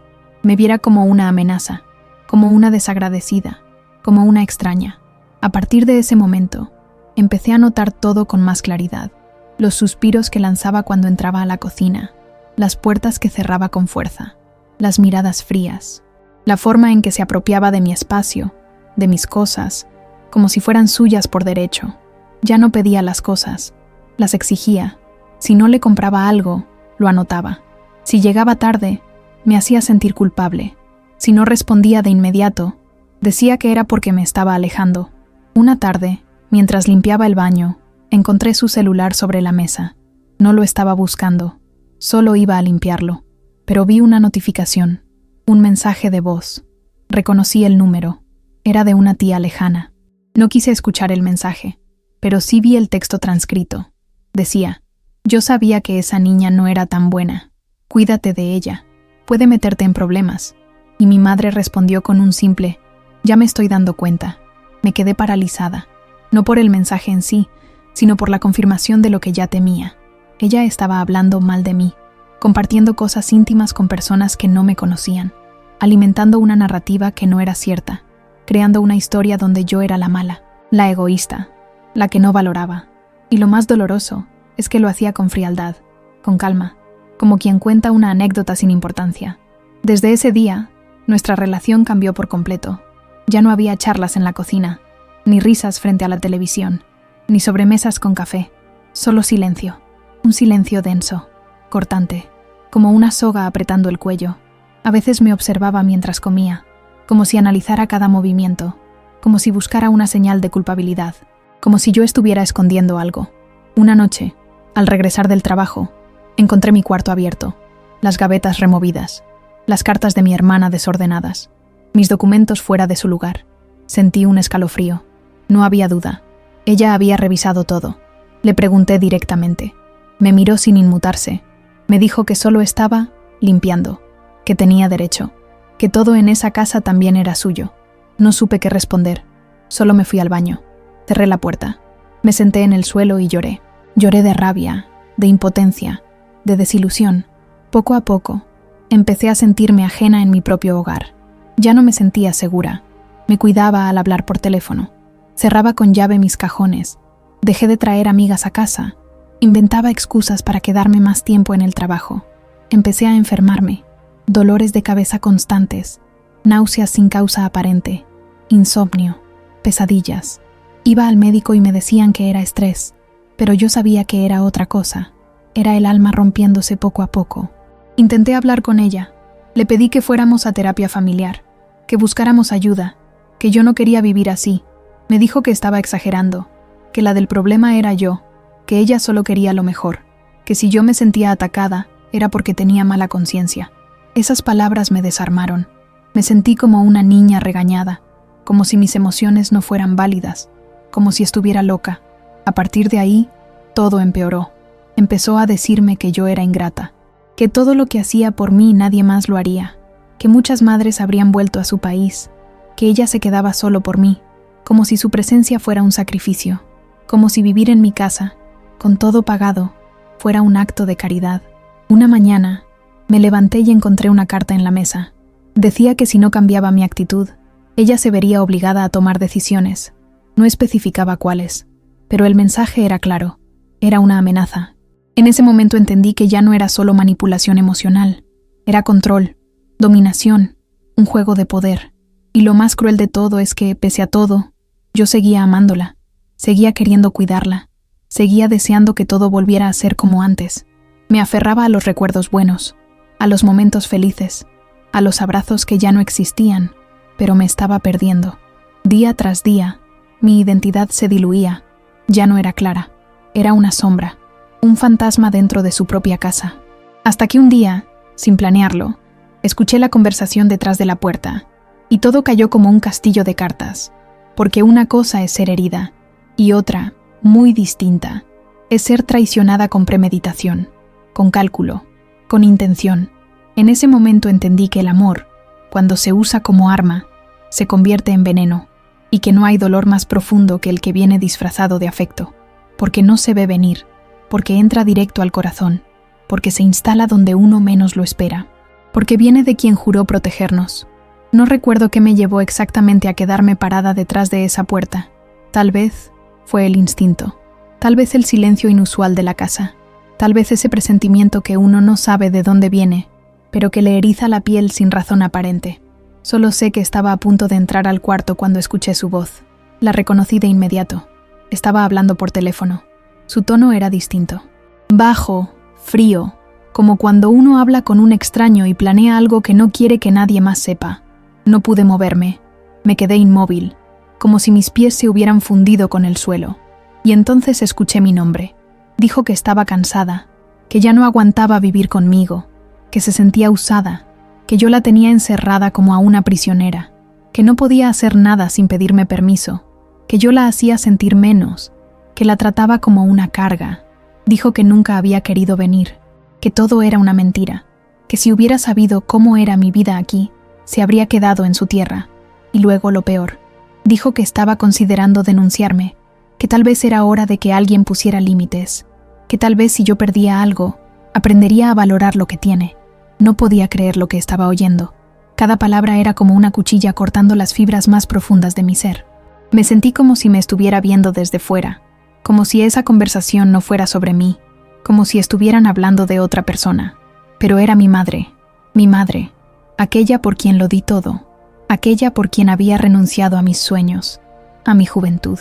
me viera como una amenaza, como una desagradecida, como una extraña? A partir de ese momento, empecé a notar todo con más claridad. Los suspiros que lanzaba cuando entraba a la cocina, las puertas que cerraba con fuerza, las miradas frías, la forma en que se apropiaba de mi espacio, de mis cosas, como si fueran suyas por derecho. Ya no pedía las cosas, las exigía. Si no le compraba algo, lo anotaba. Si llegaba tarde, me hacía sentir culpable. Si no respondía de inmediato, decía que era porque me estaba alejando. Una tarde, mientras limpiaba el baño, encontré su celular sobre la mesa. No lo estaba buscando, solo iba a limpiarlo. Pero vi una notificación, un mensaje de voz. Reconocí el número. Era de una tía lejana. No quise escuchar el mensaje, pero sí vi el texto transcrito. Decía: yo sabía que esa niña no era tan buena. Cuídate de ella. Puede meterte en problemas. Y mi madre respondió con un simple: ya me estoy dando cuenta. Me quedé paralizada. No por el mensaje en sí, sino por la confirmación de lo que ya temía. Ella estaba hablando mal de mí, compartiendo cosas íntimas con personas que no me conocían, alimentando una narrativa que no era cierta, creando una historia donde yo era la mala, la egoísta, la que no valoraba. Y lo más doloroso es que lo hacía con frialdad, con calma, como quien cuenta una anécdota sin importancia. Desde ese día, nuestra relación cambió por completo. Ya no había charlas en la cocina, ni risas frente a la televisión, ni sobremesas con café, solo silencio. Un silencio denso, cortante, como una soga apretando el cuello. A veces me observaba mientras comía, como si analizara cada movimiento, como si buscara una señal de culpabilidad, como si yo estuviera escondiendo algo. Una noche, al regresar del trabajo, encontré mi cuarto abierto, las gavetas removidas, las cartas de mi hermana desordenadas, mis documentos fuera de su lugar. Sentí un escalofrío. No había duda. Ella había revisado todo. Le pregunté directamente. Me miró sin inmutarse. Me dijo que solo estaba limpiando, que tenía derecho, que todo en esa casa también era suyo. No supe qué responder. Solo me fui al baño. Cerré la puerta. Me senté en el suelo y lloré. Lloré de rabia, de impotencia, de desilusión. Poco a poco, empecé a sentirme ajena en mi propio hogar. Ya no me sentía segura. Me cuidaba al hablar por teléfono. Cerraba con llave mis cajones. Dejé de traer amigas a casa. Inventaba excusas para quedarme más tiempo en el trabajo. Empecé a enfermarme. Dolores de cabeza constantes. Náuseas sin causa aparente. Insomnio. Pesadillas. Iba al médico y me decían que era estrés. Pero yo sabía que era otra cosa. Era el alma rompiéndose poco a poco. Intenté hablar con ella. Le pedí que fuéramos a terapia familiar, que buscáramos ayuda, que yo no quería vivir así. Me dijo que estaba exagerando, que la del problema era yo, que ella solo quería lo mejor, que si yo me sentía atacada era porque tenía mala conciencia. Esas palabras me desarmaron. Me sentí como una niña regañada, como si mis emociones no fueran válidas, como si estuviera loca. A partir de ahí, todo empeoró. Empezó a decirme que yo era ingrata, que todo lo que hacía por mí nadie más lo haría, que muchas madres habrían vuelto a su país, que ella se quedaba solo por mí, como si su presencia fuera un sacrificio, como si vivir en mi casa, con todo pagado, fuera un acto de caridad. Una mañana, me levanté y encontré una carta en la mesa. Decía que si no cambiaba mi actitud, ella se vería obligada a tomar decisiones, No especificaba cuáles, pero el mensaje era claro. Era una amenaza. En ese momento entendí que ya no era solo manipulación emocional. Era control, dominación, un juego de poder. Y lo más cruel de todo es que, pese a todo, yo seguía amándola, seguía queriendo cuidarla, seguía deseando que todo volviera a ser como antes. Me aferraba a los recuerdos buenos, a los momentos felices, a los abrazos que ya no existían, pero me estaba perdiendo. Día tras día, mi identidad se diluía, ya no era clara, era una sombra, un fantasma dentro de su propia casa. Hasta que un día, sin planearlo, escuché la conversación detrás de la puerta, y todo cayó como un castillo de cartas, porque una cosa es ser herida, y otra, muy distinta, es ser traicionada con premeditación, con cálculo, con intención. En ese momento entendí que el amor, cuando se usa como arma, se convierte en veneno, y que no hay dolor más profundo que el que viene disfrazado de afecto, porque no se ve venir, porque entra directo al corazón, porque se instala donde uno menos lo espera, porque viene de quien juró protegernos. No recuerdo qué me llevó exactamente a quedarme parada detrás de esa puerta. Tal vez fue el instinto, tal vez el silencio inusual de la casa, tal vez ese presentimiento que uno no sabe de dónde viene, pero que le eriza la piel sin razón aparente. Solo sé que estaba a punto de entrar al cuarto cuando escuché su voz. La reconocí de inmediato. Estaba hablando por teléfono. Su tono era distinto. Bajo, frío, como cuando uno habla con un extraño y planea algo que no quiere que nadie más sepa. No pude moverme. Me quedé inmóvil, como si mis pies se hubieran fundido con el suelo. Y entonces escuché mi nombre. Dijo que estaba cansada, que ya no aguantaba vivir conmigo, que se sentía usada, que yo la tenía encerrada como a una prisionera, que no podía hacer nada sin pedirme permiso, que yo la hacía sentir menos, que la trataba como una carga. Dijo que nunca había querido venir, que todo era una mentira, que si hubiera sabido cómo era mi vida aquí, se habría quedado en su tierra. Y luego lo peor, dijo que estaba considerando denunciarme, que tal vez era hora de que alguien pusiera límites, que tal vez si yo perdía algo, aprendería a valorar lo que tiene. No podía creer lo que estaba oyendo. Cada palabra era como una cuchilla cortando las fibras más profundas de mi ser. Me sentí como si me estuviera viendo desde fuera, como si esa conversación no fuera sobre mí, como si estuvieran hablando de otra persona. Pero era mi madre, aquella por quien lo di todo, aquella por quien había renunciado a mis sueños, a mi juventud,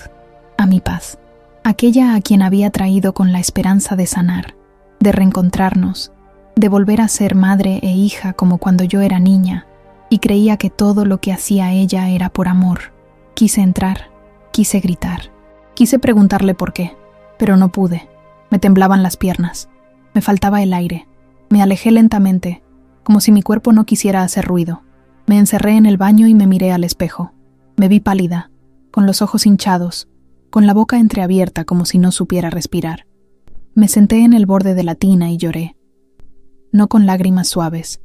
a mi paz, aquella a quien había traído con la esperanza de sanar, de reencontrarnos, de volver a ser madre e hija como cuando yo era niña, y creía que todo lo que hacía ella era por amor. Quise entrar, quise gritar, quise preguntarle por qué, pero no pude. Me temblaban las piernas, me faltaba el aire, me alejé lentamente, como si mi cuerpo no quisiera hacer ruido. Me encerré en el baño y me miré al espejo. Me vi pálida, con los ojos hinchados, con la boca entreabierta como si no supiera respirar. Me senté en el borde de la tina y lloré. No con lágrimas suaves,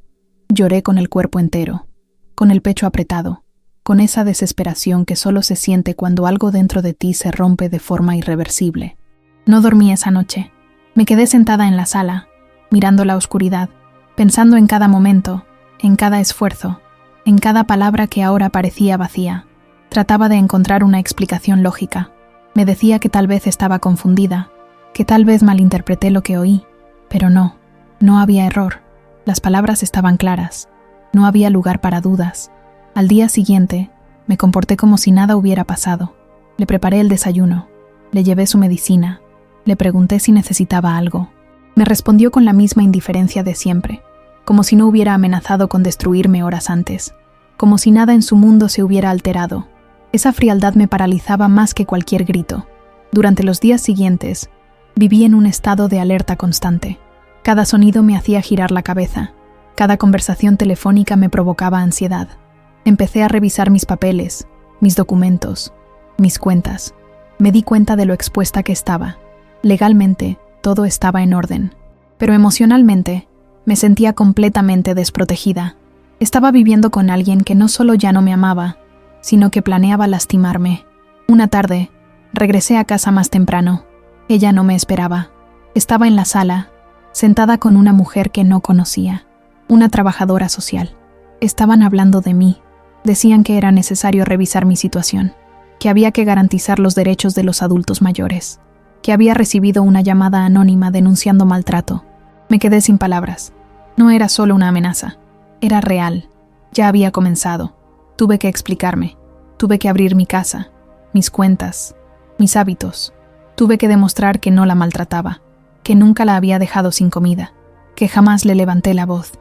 lloré con el cuerpo entero, con el pecho apretado, con esa desesperación que solo se siente cuando algo dentro de ti se rompe de forma irreversible. No dormí esa noche. Me quedé sentada en la sala, mirando la oscuridad, pensando en cada momento, en cada esfuerzo, en cada palabra que ahora parecía vacía. Trataba de encontrar una explicación lógica. Me decía que tal vez estaba confundida, que tal vez malinterpreté lo que oí, pero no había error. Las palabras estaban claras, no había lugar para dudas. Al día siguiente, me comporté como si nada hubiera pasado. Le preparé el desayuno, le llevé su medicina, le pregunté si necesitaba algo. Me respondió con la misma indiferencia de siempre, como si no hubiera amenazado con destruirme horas antes, como si nada en su mundo se hubiera alterado. Esa frialdad me paralizaba más que cualquier grito. Durante los días siguientes, viví en un estado de alerta constante. Cada sonido me hacía girar la cabeza. Cada conversación telefónica me provocaba ansiedad. Empecé a revisar mis papeles, mis documentos, mis cuentas. Me di cuenta de lo expuesta que estaba. Legalmente, todo estaba en orden. Pero emocionalmente, me sentía completamente desprotegida. Estaba viviendo con alguien que no solo ya no me amaba, sino que planeaba lastimarme. Una tarde, regresé a casa más temprano. Ella no me esperaba. Estaba en la sala, sentada con una mujer que no conocía, una trabajadora social. Estaban hablando de mí. Decían que era necesario revisar mi situación. que había que garantizar los derechos de los adultos mayores, que había recibido una llamada anónima denunciando maltrato. Me quedé sin palabras. No era solo una amenaza, era real. Ya había comenzado. Tuve que explicarme. Tuve que abrir mi casa, mis cuentas, mis hábitos. Tuve que demostrar que no la maltrataba, que nunca la había dejado sin comida, que jamás le levanté la voz,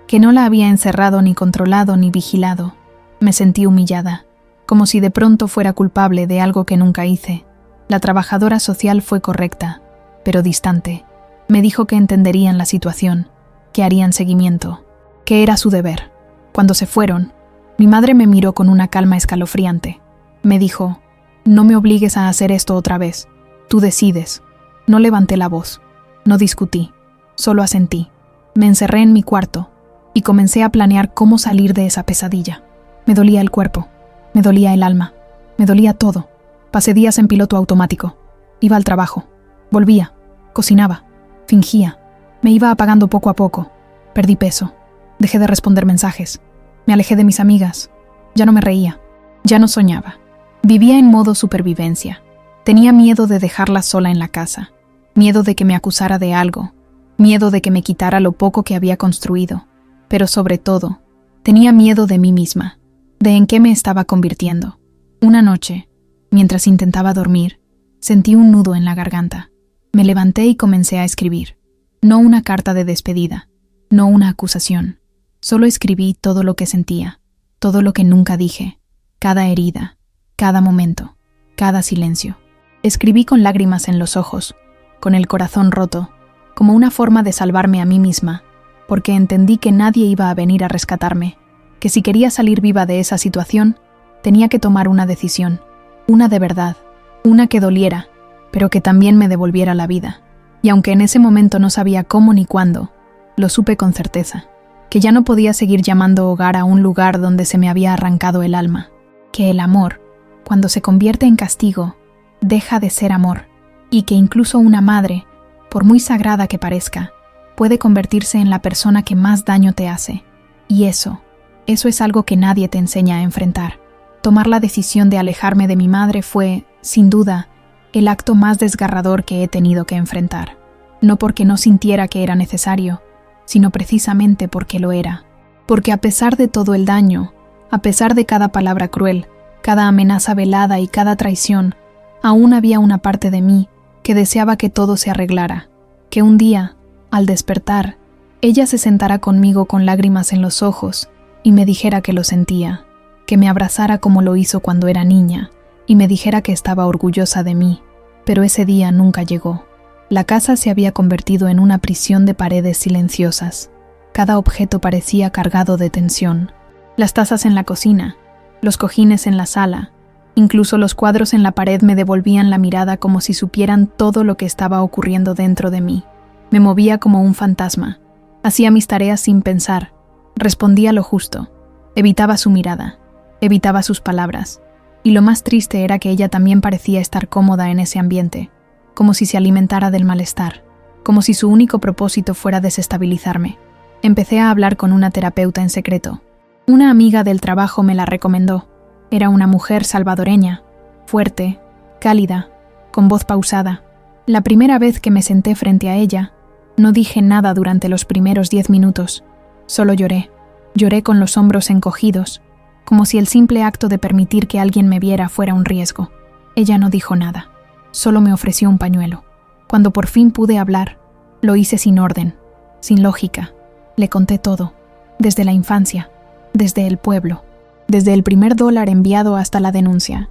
que no la había encerrado ni controlado ni vigilado. Me sentí humillada, como si de pronto fuera culpable de algo que nunca hice. La trabajadora social fue correcta, pero distante. Me dijo que entenderían la situación, que harían seguimiento, que era su deber. Cuando se fueron, mi madre me miró con una calma escalofriante. Me dijo: «No me obligues a hacer esto otra vez. Tú decides». No levanté la voz, no discutí, solo asentí. Me encerré en mi cuarto y comencé a planear cómo salir de esa pesadilla. Me dolía el cuerpo, me dolía el alma, me dolía todo. Pasé días en piloto automático. Iba al trabajo, volvía, cocinaba, fingía. Me iba apagando poco a poco. Perdí peso, dejé de responder mensajes. Me alejé de mis amigas. Ya no me reía, ya no soñaba. Vivía en modo supervivencia. Tenía miedo de dejarla sola en la casa, miedo de que me acusara de algo, miedo de que me quitara lo poco que había construido, pero sobre todo, tenía miedo de mí misma, de en qué me estaba convirtiendo. Una noche, mientras intentaba dormir, sentí un nudo en la garganta. Me levanté y comencé a escribir. No una carta de despedida, no una acusación. Solo escribí todo lo que sentía, todo lo que nunca dije, cada herida, cada momento, cada silencio. Escribí con lágrimas en los ojos, con el corazón roto, como una forma de salvarme a mí misma, porque entendí que nadie iba a venir a rescatarme, que si quería salir viva de esa situación, tenía que tomar una decisión, una de verdad, una que doliera, pero que también me devolviera la vida. Y aunque en ese momento no sabía cómo ni cuándo, lo supe con certeza, que ya no podía seguir llamando hogar a un lugar donde se me había arrancado el alma, que el amor, cuando se convierte en castigo, deja de ser amor, y que incluso una madre, por muy sagrada que parezca, puede convertirse en la persona que más daño te hace. Y eso es algo que nadie te enseña a enfrentar. Tomar la decisión de alejarme de mi madre fue, sin duda, el acto más desgarrador que he tenido que enfrentar. No porque no sintiera que era necesario, sino precisamente porque lo era. Porque a pesar de todo el daño, a pesar de cada palabra cruel, cada amenaza velada y cada traición, aún había una parte de mí que deseaba que todo se arreglara, que un día, al despertar, ella se sentara conmigo con lágrimas en los ojos y me dijera que lo sentía, que me abrazara como lo hizo cuando era niña y me dijera que estaba orgullosa de mí. Pero ese día nunca llegó. La casa se había convertido en una prisión de paredes silenciosas. Cada objeto parecía cargado de tensión. Las tazas en la cocina, los cojines en la sala, incluso los cuadros en la pared me devolvían la mirada como si supieran todo lo que estaba ocurriendo dentro de mí. Me movía como un fantasma. Hacía mis tareas sin pensar. Respondía lo justo. Evitaba su mirada. Evitaba sus palabras. Y lo más triste era que ella también parecía estar cómoda en ese ambiente, como si se alimentara del malestar, como si su único propósito fuera desestabilizarme. Empecé a hablar con una terapeuta en secreto. Una amiga del trabajo me la recomendó. Era una mujer salvadoreña, fuerte, cálida, con voz pausada. La primera vez que me senté frente a ella, no dije nada durante los primeros 10 minutos. Solo lloré. Lloré con los hombros encogidos, como si el simple acto de permitir que alguien me viera fuera un riesgo. Ella no dijo nada, solo me ofreció un pañuelo. Cuando por fin pude hablar, lo hice sin orden, sin lógica. Le conté todo, desde la infancia, desde el pueblo, desde el primer dólar enviado hasta la denuncia.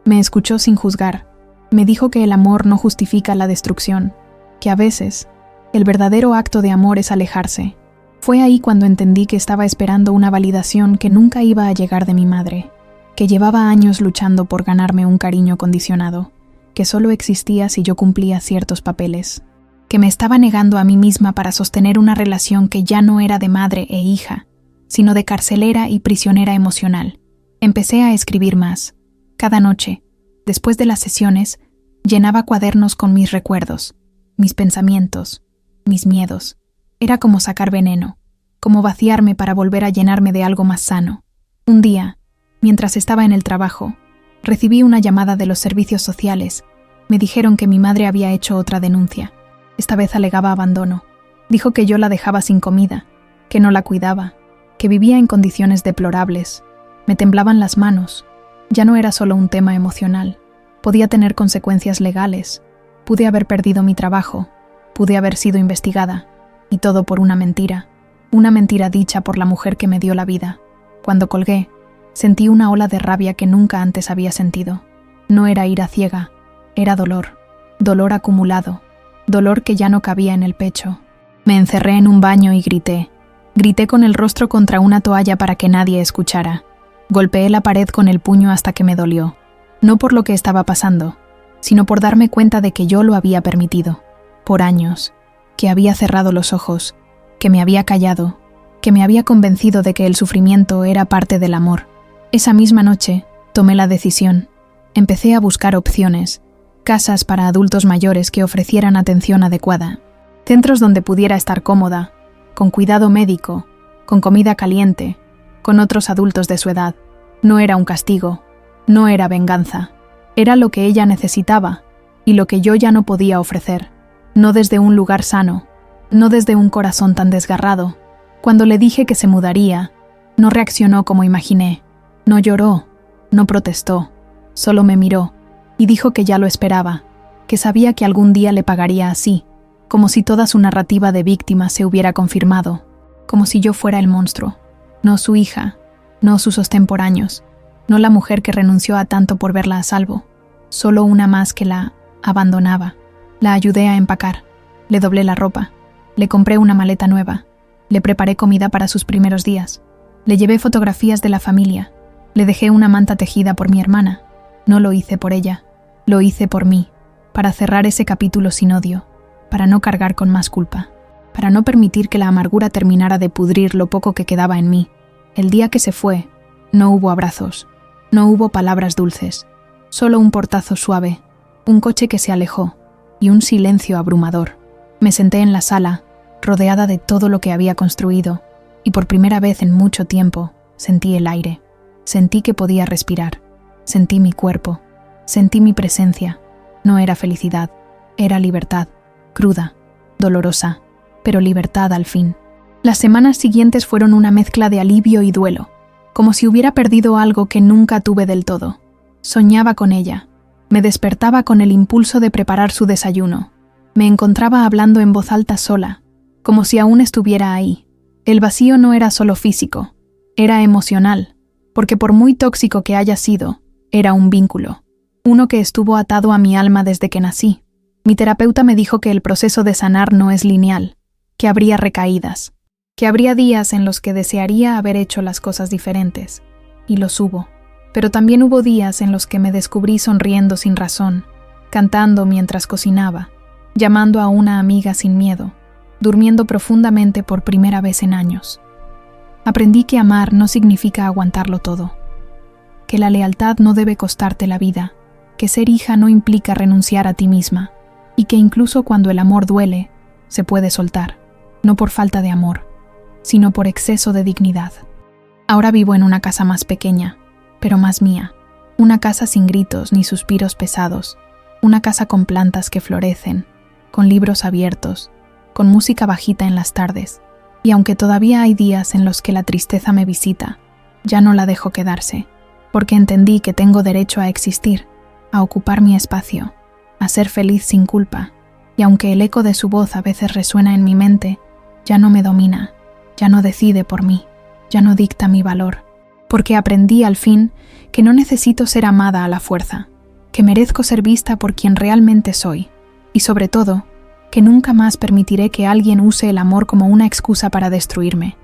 Me escuchó sin juzgar. Me dijo que el amor no justifica la destrucción, que a veces el verdadero acto de amor es alejarse. Fue ahí cuando entendí que estaba esperando una validación que nunca iba a llegar de mi madre, que llevaba años luchando por ganarme un cariño condicionado, que solo existía si yo cumplía ciertos papeles, que me estaba negando a mí misma para sostener una relación que ya no era de madre e hija, sino de carcelera y prisionera emocional. Empecé a escribir más. Cada noche, después de las sesiones, llenaba cuadernos con mis recuerdos, mis pensamientos, mis miedos. Era como sacar veneno, como vaciarme para volver a llenarme de algo más sano. Un día, mientras estaba en el trabajo, Recibí una llamada de los servicios sociales. Me dijeron que mi madre había hecho otra denuncia. Esta vez alegaba abandono. Dijo que yo la dejaba sin comida, que no la cuidaba, que vivía en condiciones deplorables. Me temblaban las manos. Ya no era solo un tema emocional. Podía tener consecuencias legales. Pude haber perdido mi trabajo. Pude haber sido investigada. Y todo por una mentira. Una mentira dicha por la mujer que me dio la vida. Cuando colgué, sentí una ola de rabia que nunca antes había sentido. No era ira ciega, era dolor. Dolor acumulado. Dolor que ya no cabía en el pecho. Me encerré en un baño y grité. Grité con el rostro contra una toalla para que nadie escuchara. Golpeé la pared con el puño hasta que me dolió. No por lo que estaba pasando, sino por darme cuenta de que yo lo había permitido. Por años. Que había cerrado los ojos. Que me había callado. Que me había convencido de que el sufrimiento era parte del amor. Esa misma noche, tomé la decisión. Empecé a buscar opciones. Casas para adultos mayores que ofrecieran atención adecuada. Centros donde pudiera estar cómoda, con cuidado médico, con comida caliente, con otros adultos de su edad. No era un castigo, no era venganza. Era lo que ella necesitaba y lo que yo ya no podía ofrecer. No desde un lugar sano, no desde un corazón tan desgarrado. Cuando le dije que se mudaría, no reaccionó como imaginé. No lloró, no protestó, solo me miró y dijo que ya lo esperaba, que sabía que algún día le pagaría así, como si toda su narrativa de víctima se hubiera confirmado, como si yo fuera el monstruo, no su hija, no su sostén por años, no la mujer que renunció a tanto por verla a salvo, solo una más que la abandonaba. La ayudé a empacar, le doblé la ropa, le compré una maleta nueva, le preparé comida para sus primeros días, le llevé fotografías de la familia, le dejé una manta tejida por mi hermana. No lo hice por ella, lo hice por mí, para cerrar ese capítulo sin odio, para no cargar con más culpa, para no permitir que la amargura terminara de pudrir lo poco que quedaba en mí. El día que se fue, no hubo abrazos, no hubo palabras dulces, solo un portazo suave, un coche que se alejó y un silencio abrumador. Me senté en la sala, rodeada de todo lo que había construido, y por primera vez en mucho tiempo sentí el aire, sentí que podía respirar, sentí mi cuerpo, sentí mi presencia. No era felicidad, era libertad, cruda, dolorosa, pero libertad al fin. Las semanas siguientes fueron una mezcla de alivio y duelo, como si hubiera perdido algo que nunca tuve del todo. Soñaba con ella, me despertaba con el impulso de preparar su desayuno, me encontraba hablando en voz alta sola, como si aún estuviera ahí. El vacío no era solo físico, era emocional, porque por muy tóxico que haya sido, era un vínculo, uno que estuvo atado a mi alma desde que nací. Mi terapeuta me dijo que el proceso de sanar no es lineal, que habría recaídas, que habría días en los que desearía haber hecho las cosas diferentes, y los hubo. Pero también hubo días en los que me descubrí sonriendo sin razón, cantando mientras cocinaba, llamando a una amiga sin miedo, durmiendo profundamente por primera vez en años. Aprendí que amar no significa aguantarlo todo, que la lealtad no debe costarte la vida, que ser hija no implica renunciar a ti misma, y que incluso cuando el amor duele, se puede soltar, no por falta de amor, sino por exceso de dignidad. Ahora vivo en una casa más pequeña, pero más mía, una casa sin gritos ni suspiros pesados, una casa con plantas que florecen, con libros abiertos, con música bajita en las tardes, y aunque todavía hay días en los que la tristeza me visita, ya no la dejo quedarse, porque entendí que tengo derecho a existir, a ocupar mi espacio, a ser feliz sin culpa, y aunque el eco de su voz a veces resuena en mi mente, ya no me domina, ya no decide por mí, ya no dicta mi valor, porque aprendí al fin que no necesito ser amada a la fuerza, que merezco ser vista por quien realmente soy, y sobre todo, que nunca más permitiré que alguien use el amor como una excusa para destruirme.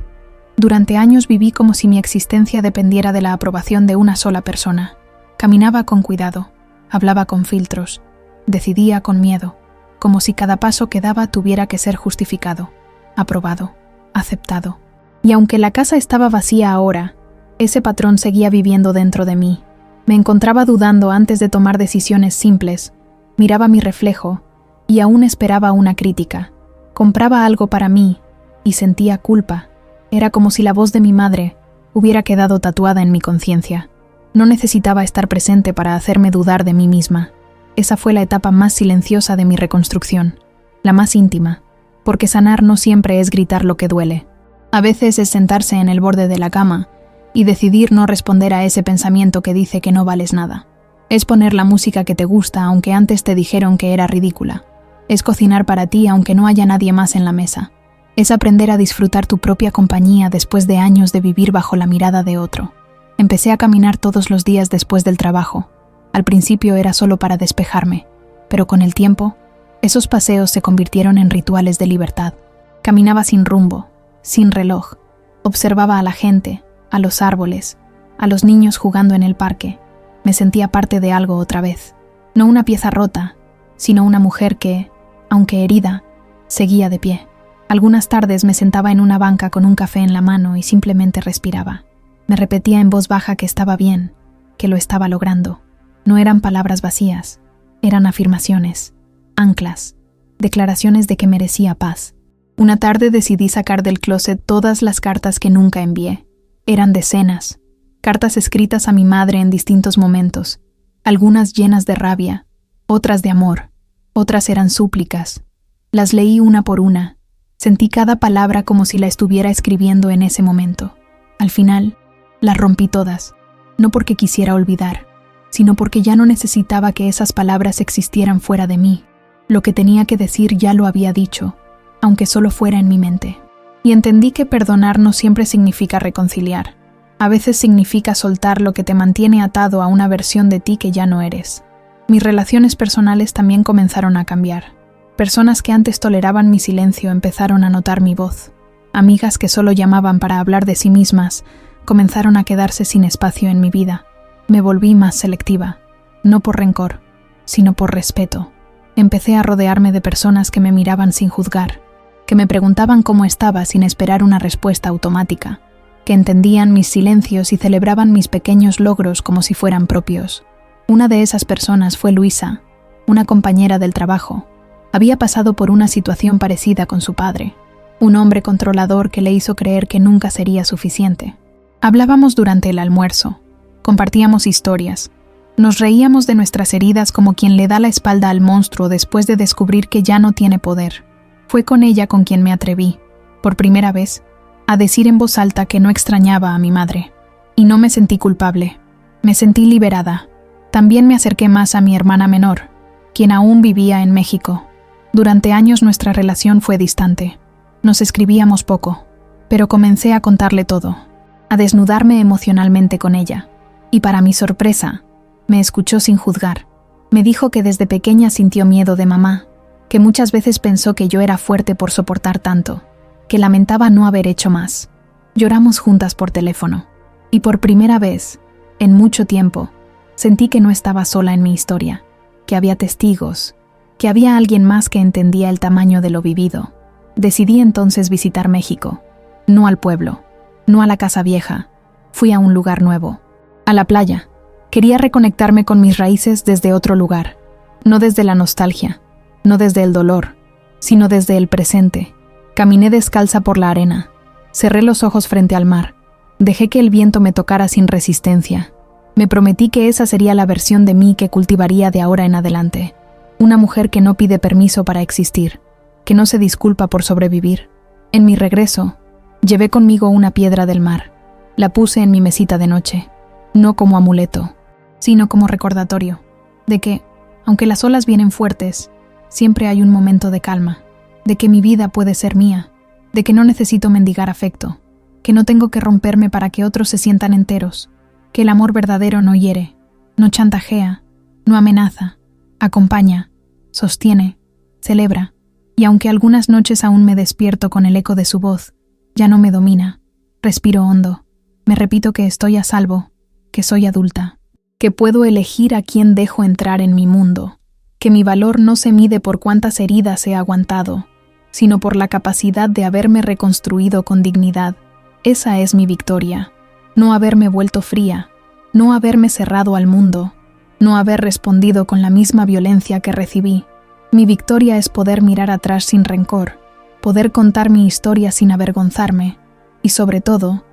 Durante años viví como si mi existencia dependiera de la aprobación de una sola persona. Caminaba con cuidado, hablaba con filtros, decidía con miedo, como si cada paso que daba tuviera que ser justificado, aprobado, aceptado. Y aunque la casa estaba vacía ahora, ese patrón seguía viviendo dentro de mí. Me encontraba dudando antes de tomar decisiones simples, miraba mi reflejo y aún esperaba una crítica. Compraba algo para mí y sentía culpa. Era como si la voz de mi madre hubiera quedado tatuada en mi conciencia. No necesitaba estar presente para hacerme dudar de mí misma. Esa fue la etapa más silenciosa de mi reconstrucción, la más íntima, porque sanar no siempre es gritar lo que duele. A veces es sentarse en el borde de la cama y decidir no responder a ese pensamiento que dice que no vales nada. Es poner la música que te gusta aunque antes te dijeron que era ridícula. Es cocinar para ti aunque no haya nadie más en la mesa. Es aprender a disfrutar tu propia compañía después de años de vivir bajo la mirada de otro. Empecé a caminar todos los días después del trabajo. Al principio era solo para despejarme, pero con el tiempo, esos paseos se convirtieron en rituales de libertad. Caminaba sin rumbo, sin reloj. Observaba a la gente, a los árboles, a los niños jugando en el parque. Me sentía parte de algo otra vez. No una pieza rota, sino una mujer que, aunque herida, seguía de pie. Algunas tardes me sentaba en una banca con un café en la mano y simplemente respiraba. Me repetía en voz baja que estaba bien, que lo estaba logrando. No eran palabras vacías, eran afirmaciones, anclas, declaraciones de que merecía paz. Una tarde decidí sacar del closet todas las cartas que nunca envié. Eran decenas, cartas escritas a mi madre en distintos momentos, algunas llenas de rabia, otras de amor, otras eran súplicas. Las leí una por una, sentí cada palabra como si la estuviera escribiendo en ese momento. Al final, las rompí todas, no porque quisiera olvidar, sino porque ya no necesitaba que esas palabras existieran fuera de mí. Lo que tenía que decir ya lo había dicho, aunque solo fuera en mi mente. Y entendí que perdonar no siempre significa reconciliar. A veces significa soltar lo que te mantiene atado a una versión de ti que ya no eres. Mis relaciones personales también comenzaron a cambiar. Personas que antes toleraban mi silencio empezaron a notar mi voz. Amigas que solo llamaban para hablar de sí mismas comenzaron a quedarse sin espacio en mi vida. Me volví más selectiva, no por rencor, sino por respeto. Empecé a rodearme de personas que me miraban sin juzgar, que me preguntaban cómo estaba sin esperar una respuesta automática, que entendían mis silencios y celebraban mis pequeños logros como si fueran propios. Una de esas personas fue Luisa, una compañera del trabajo. Había pasado por una situación parecida con su padre, un hombre controlador que le hizo creer que nunca sería suficiente. Hablábamos durante el almuerzo, compartíamos historias, nos reíamos de nuestras heridas como quien le da la espalda al monstruo después de descubrir que ya no tiene poder. Fue con ella con quien me atreví, por primera vez, a decir en voz alta que no extrañaba a mi madre. Y no me sentí culpable, me sentí liberada. También me acerqué más a mi hermana menor, quien aún vivía en México. Durante años nuestra relación fue distante. Nos escribíamos poco, pero comencé a contarle todo, a desnudarme emocionalmente con ella. Y para mi sorpresa, me escuchó sin juzgar. Me dijo que desde pequeña sintió miedo de mamá, que muchas veces pensó que yo era fuerte por soportar tanto, que lamentaba no haber hecho más. Lloramos juntas por teléfono, y por primera vez, en mucho tiempo, sentí que no estaba sola en mi historia, que había testigos, que había alguien más que entendía el tamaño de lo vivido. Decidí entonces visitar México, no al pueblo, no a la casa vieja, fui a un lugar nuevo, a la playa. Quería reconectarme con mis raíces desde otro lugar, no desde la nostalgia, no desde el dolor, sino desde el presente. Caminé descalza por la arena, cerré los ojos frente al mar, dejé que el viento me tocara sin resistencia. Me prometí que esa sería la versión de mí que cultivaría de ahora en adelante. Una mujer que no pide permiso para existir, que no se disculpa por sobrevivir. En mi regreso, llevé conmigo una piedra del mar. La puse en mi mesita de noche, no como amuleto, sino como recordatorio de que, aunque las olas vienen fuertes, siempre hay un momento de calma, de que mi vida puede ser mía, de que no necesito mendigar afecto, que no tengo que romperme para que otros se sientan enteros, que el amor verdadero no hiere, no chantajea, no amenaza, acompaña, sostiene, celebra, y aunque algunas noches aún me despierto con el eco de su voz, ya no me domina. Respiro hondo, me repito que estoy a salvo, que soy adulta, que puedo elegir a quién dejo entrar en mi mundo, que mi valor no se mide por cuántas heridas he aguantado, sino por la capacidad de haberme reconstruido con dignidad. Esa es mi victoria. No haberme vuelto fría, no haberme cerrado al mundo, no haber respondido con la misma violencia que recibí. Mi victoria es poder mirar atrás sin rencor, poder contar mi historia sin avergonzarme y, sobre todo,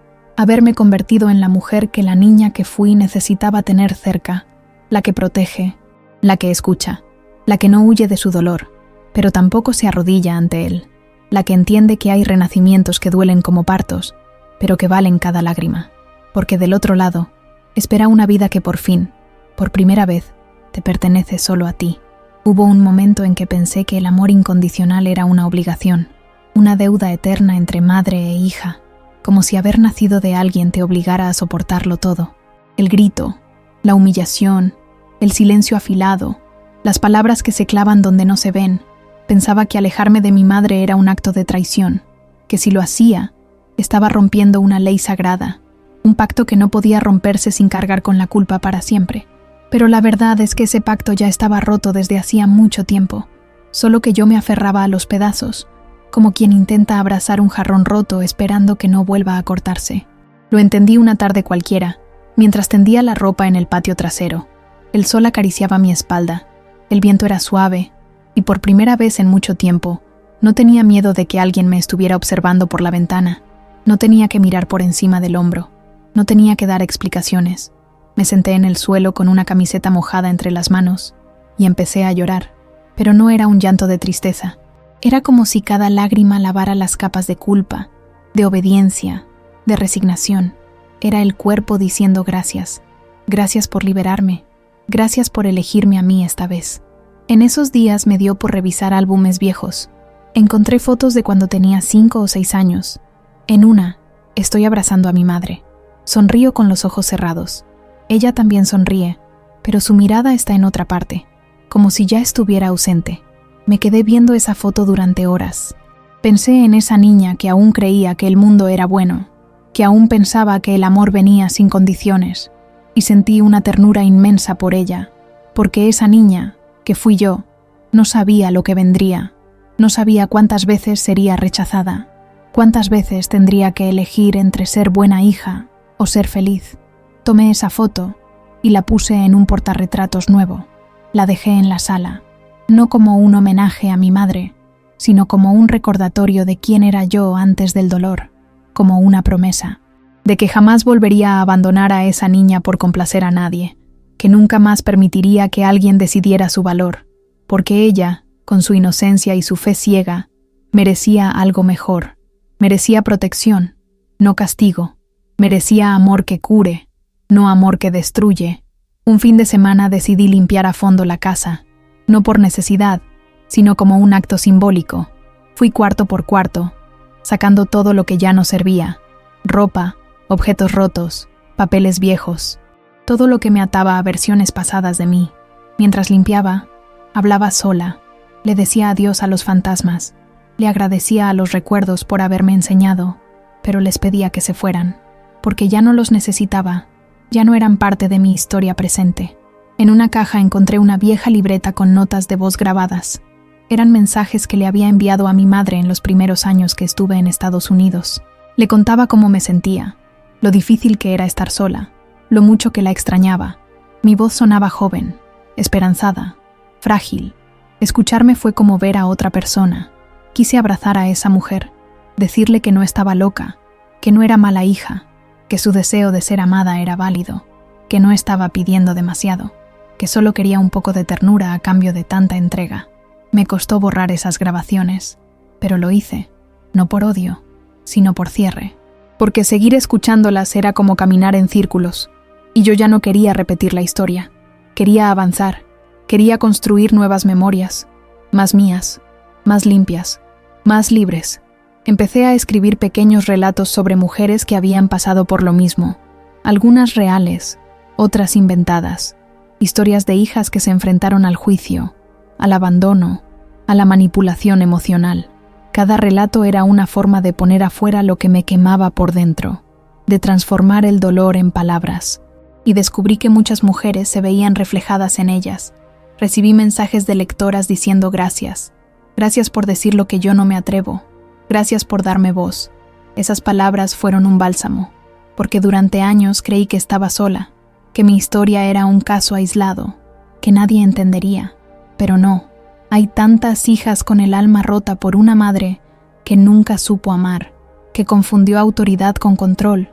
haberme convertido en la mujer que la niña que fui necesitaba tener cerca, la que protege, la que escucha, la que no huye de su dolor, pero tampoco se arrodilla ante él, la que entiende que hay renacimientos que duelen como partos, pero que valen cada lágrima, porque del otro lado espera una vida que por fin, por primera vez, te pertenece solo a ti. Hubo un momento en que pensé que el amor incondicional era una obligación, una deuda eterna entre madre e hija, como si haber nacido de alguien te obligara a soportarlo todo. El grito, la humillación, el silencio afilado, las palabras que se clavan donde no se ven. Pensaba que alejarme de mi madre era un acto de traición, que si lo hacía, estaba rompiendo una ley sagrada, un pacto que no podía romperse sin cargar con la culpa para siempre. Pero la verdad es que ese pacto ya estaba roto desde hacía mucho tiempo, solo que yo me aferraba a los pedazos, como quien intenta abrazar un jarrón roto esperando que no vuelva a cortarse. Lo entendí una tarde cualquiera, mientras tendía la ropa en el patio trasero. El sol acariciaba mi espalda, el viento era suave, y por primera vez en mucho tiempo, no tenía miedo de que alguien me estuviera observando por la ventana. No tenía que mirar por encima del hombro, no tenía que dar explicaciones. Me senté en el suelo con una camiseta mojada entre las manos y empecé a llorar, pero no era un llanto de tristeza. Era como si cada lágrima lavara las capas de culpa, de obediencia, de resignación. Era el cuerpo diciendo gracias, gracias por liberarme, gracias por elegirme a mí esta vez. En esos días me dio por revisar álbumes viejos. Encontré fotos de cuando tenía 5 o 6 años. En una, estoy abrazando a mi madre. Sonrío con los ojos cerrados. Ella también sonríe, pero su mirada está en otra parte, como si ya estuviera ausente. Me quedé viendo esa foto durante horas. Pensé en esa niña que aún creía que el mundo era bueno, que aún pensaba que el amor venía sin condiciones, y sentí una ternura inmensa por ella, porque esa niña, que fui yo, no sabía lo que vendría, no sabía cuántas veces sería rechazada, cuántas veces tendría que elegir entre ser buena hija o ser feliz. Tomé esa foto y la puse en un portarretratos nuevo. La dejé en la sala, no como un homenaje a mi madre, sino como un recordatorio de quién era yo antes del dolor, como una promesa, de que jamás volvería a abandonar a esa niña por complacer a nadie, que nunca más permitiría que alguien decidiera su valor, porque ella, con su inocencia y su fe ciega, merecía algo mejor, merecía protección, no castigo, merecía amor que cure, no amor que destruye. Un fin de semana decidí limpiar a fondo la casa, no por necesidad, sino como un acto simbólico. Fui cuarto por cuarto, sacando todo lo que ya no servía, ropa, objetos rotos, papeles viejos, todo lo que me ataba a versiones pasadas de mí. Mientras limpiaba, hablaba sola, le decía adiós a los fantasmas, le agradecía a los recuerdos por haberme enseñado, pero les pedía que se fueran, porque ya no los necesitaba. Ya no eran parte de mi historia presente. En una caja encontré una vieja libreta con notas de voz grabadas. Eran mensajes que le había enviado a mi madre en los primeros años que estuve en Estados Unidos. Le contaba cómo me sentía, lo difícil que era estar sola, lo mucho que la extrañaba. Mi voz sonaba joven, esperanzada, frágil. Escucharme fue como ver a otra persona. Quise abrazar a esa mujer, decirle que no estaba loca, que no era mala hija, que su deseo de ser amada era válido, que no estaba pidiendo demasiado, que solo quería un poco de ternura a cambio de tanta entrega. Me costó borrar esas grabaciones, pero lo hice, no por odio, sino por cierre, porque seguir escuchándolas era como caminar en círculos, y yo ya no quería repetir la historia. Quería avanzar, quería construir nuevas memorias, más mías, más limpias, más libres. Empecé a escribir pequeños relatos sobre mujeres que habían pasado por lo mismo, algunas reales, otras inventadas, historias de hijas que se enfrentaron al juicio, al abandono, a la manipulación emocional. Cada relato era una forma de poner afuera lo que me quemaba por dentro, de transformar el dolor en palabras, y descubrí que muchas mujeres se veían reflejadas en ellas. Recibí mensajes de lectoras diciendo gracias, gracias por decir lo que yo no me atrevo, gracias por darme voz. Esas palabras fueron un bálsamo, porque durante años creí que estaba sola, que mi historia era un caso aislado, que nadie entendería. Pero no, hay tantas hijas con el alma rota por una madre que nunca supo amar, que confundió autoridad con control,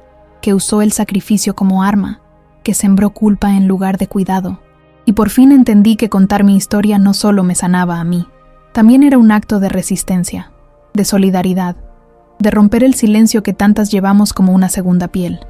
que usó el sacrificio como arma, que sembró culpa en lugar de cuidado. Y por fin entendí que contar mi historia no solo me sanaba a mí, también era un acto de resistencia, de solidaridad, de romper el silencio que tantas llevamos como una segunda piel.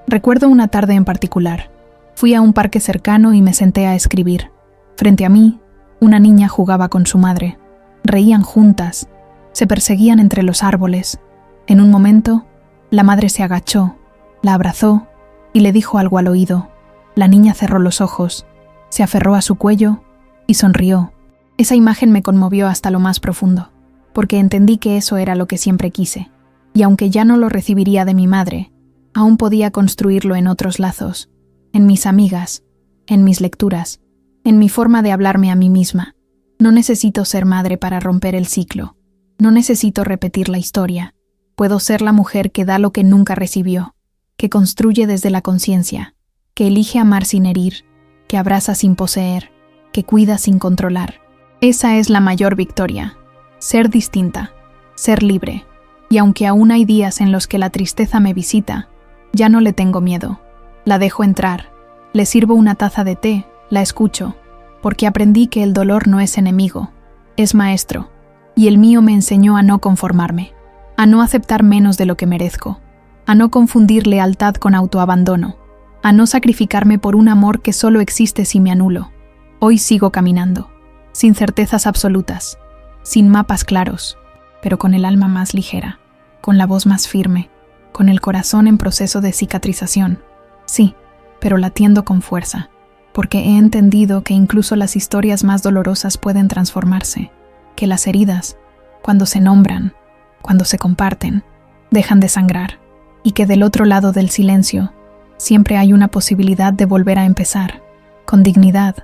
Recuerdo una tarde en particular. Fui a un parque cercano y me senté a escribir. Frente a mí, una niña jugaba con su madre. Reían juntas, se perseguían entre los árboles. En un momento, la madre se agachó, la abrazó y le dijo algo al oído. La niña cerró los ojos, se aferró a su cuello y sonrió. Esa imagen me conmovió hasta lo más profundo, porque entendí que eso era lo que siempre quise. Y aunque ya no lo recibiría de mi madre, aún podía construirlo en otros lazos, en mis amigas, en mis lecturas, en mi forma de hablarme a mí misma. No necesito ser madre para romper el ciclo. No necesito repetir la historia. Puedo ser la mujer que da lo que nunca recibió, que construye desde la conciencia, que elige amar sin herir, que abraza sin poseer, que cuida sin controlar. Esa es la mayor victoria. Ser distinta, ser libre. Y aunque aún hay días en los que la tristeza me visita, ya no le tengo miedo. La dejo entrar, le sirvo una taza de té, la escucho, porque aprendí que el dolor no es enemigo, es maestro, y el mío me enseñó a no conformarme, a no aceptar menos de lo que merezco, a no confundir lealtad con autoabandono, a no sacrificarme por un amor que solo existe si me anulo. Hoy sigo caminando, sin certezas absolutas, sin mapas claros, pero con el alma más ligera, con la voz más firme, con el corazón en proceso de cicatrización. Sí, pero latiendo con fuerza, porque he entendido que incluso las historias más dolorosas pueden transformarse, que las heridas, cuando se nombran, cuando se comparten, dejan de sangrar, y que del otro lado del silencio siempre hay una posibilidad de volver a empezar, con dignidad,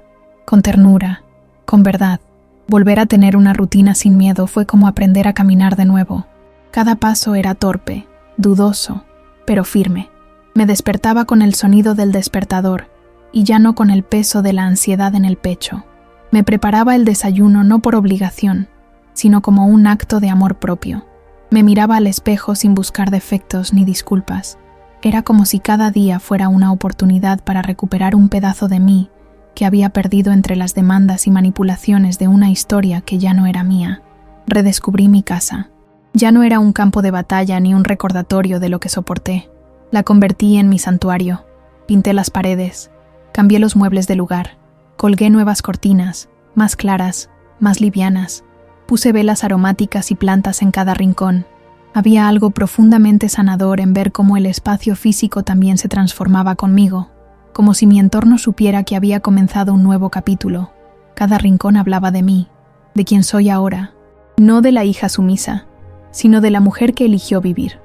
con ternura, con verdad. Volver a tener una rutina sin miedo fue como aprender a caminar de nuevo. Cada paso era torpe, dudoso, pero firme. Me despertaba con el sonido del despertador y ya no con el peso de la ansiedad en el pecho. Me preparaba el desayuno no por obligación, sino como un acto de amor propio. Me miraba al espejo sin buscar defectos ni disculpas. Era como si cada día fuera una oportunidad para recuperar un pedazo de mí que había perdido entre las demandas y manipulaciones de una historia que ya no era mía. Redescubrí mi casa. Ya no era un campo de batalla ni un recordatorio de lo que soporté. La convertí en mi santuario. Pinté las paredes, cambié los muebles de lugar, colgué nuevas cortinas, más claras, más livianas. Puse velas aromáticas y plantas en cada rincón. Había algo profundamente sanador en ver cómo el espacio físico también se transformaba conmigo, como si mi entorno supiera que había comenzado un nuevo capítulo. Cada rincón hablaba de mí, de quien soy ahora, no de la hija sumisa, sino de la mujer que eligió vivir.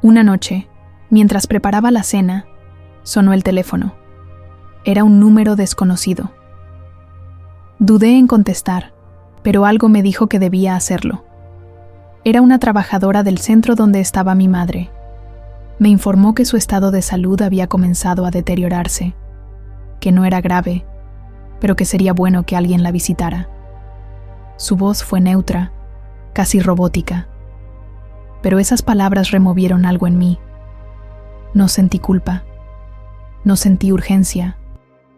Una noche, mientras preparaba la cena, sonó el teléfono. Era un número desconocido. Dudé en contestar, pero algo me dijo que debía hacerlo. Era una trabajadora del centro donde estaba mi madre. Me informó que su estado de salud había comenzado a deteriorarse, que no era grave, pero que sería bueno que alguien la visitara. Su voz fue neutra, casi robótica, pero esas palabras removieron algo en mí. No sentí culpa, no sentí urgencia,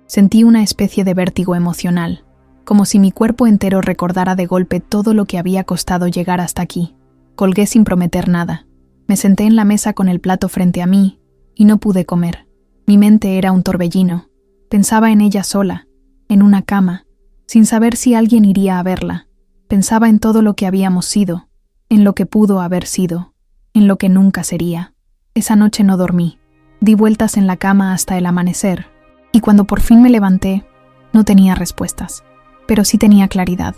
sentí una especie de vértigo emocional, como si mi cuerpo entero recordara de golpe todo lo que había costado llegar hasta aquí. Colgué sin prometer nada. Me senté en la mesa con el plato frente a mí y no pude comer. Mi mente era un torbellino. Pensaba en ella sola, en una cama, sin saber si alguien iría a verla. Pensaba en todo lo que habíamos sido, en lo que pudo haber sido, en lo que nunca sería. Esa noche no dormí. Di vueltas en la cama hasta el amanecer, y cuando por fin me levanté, no tenía respuestas. Pero sí tenía claridad.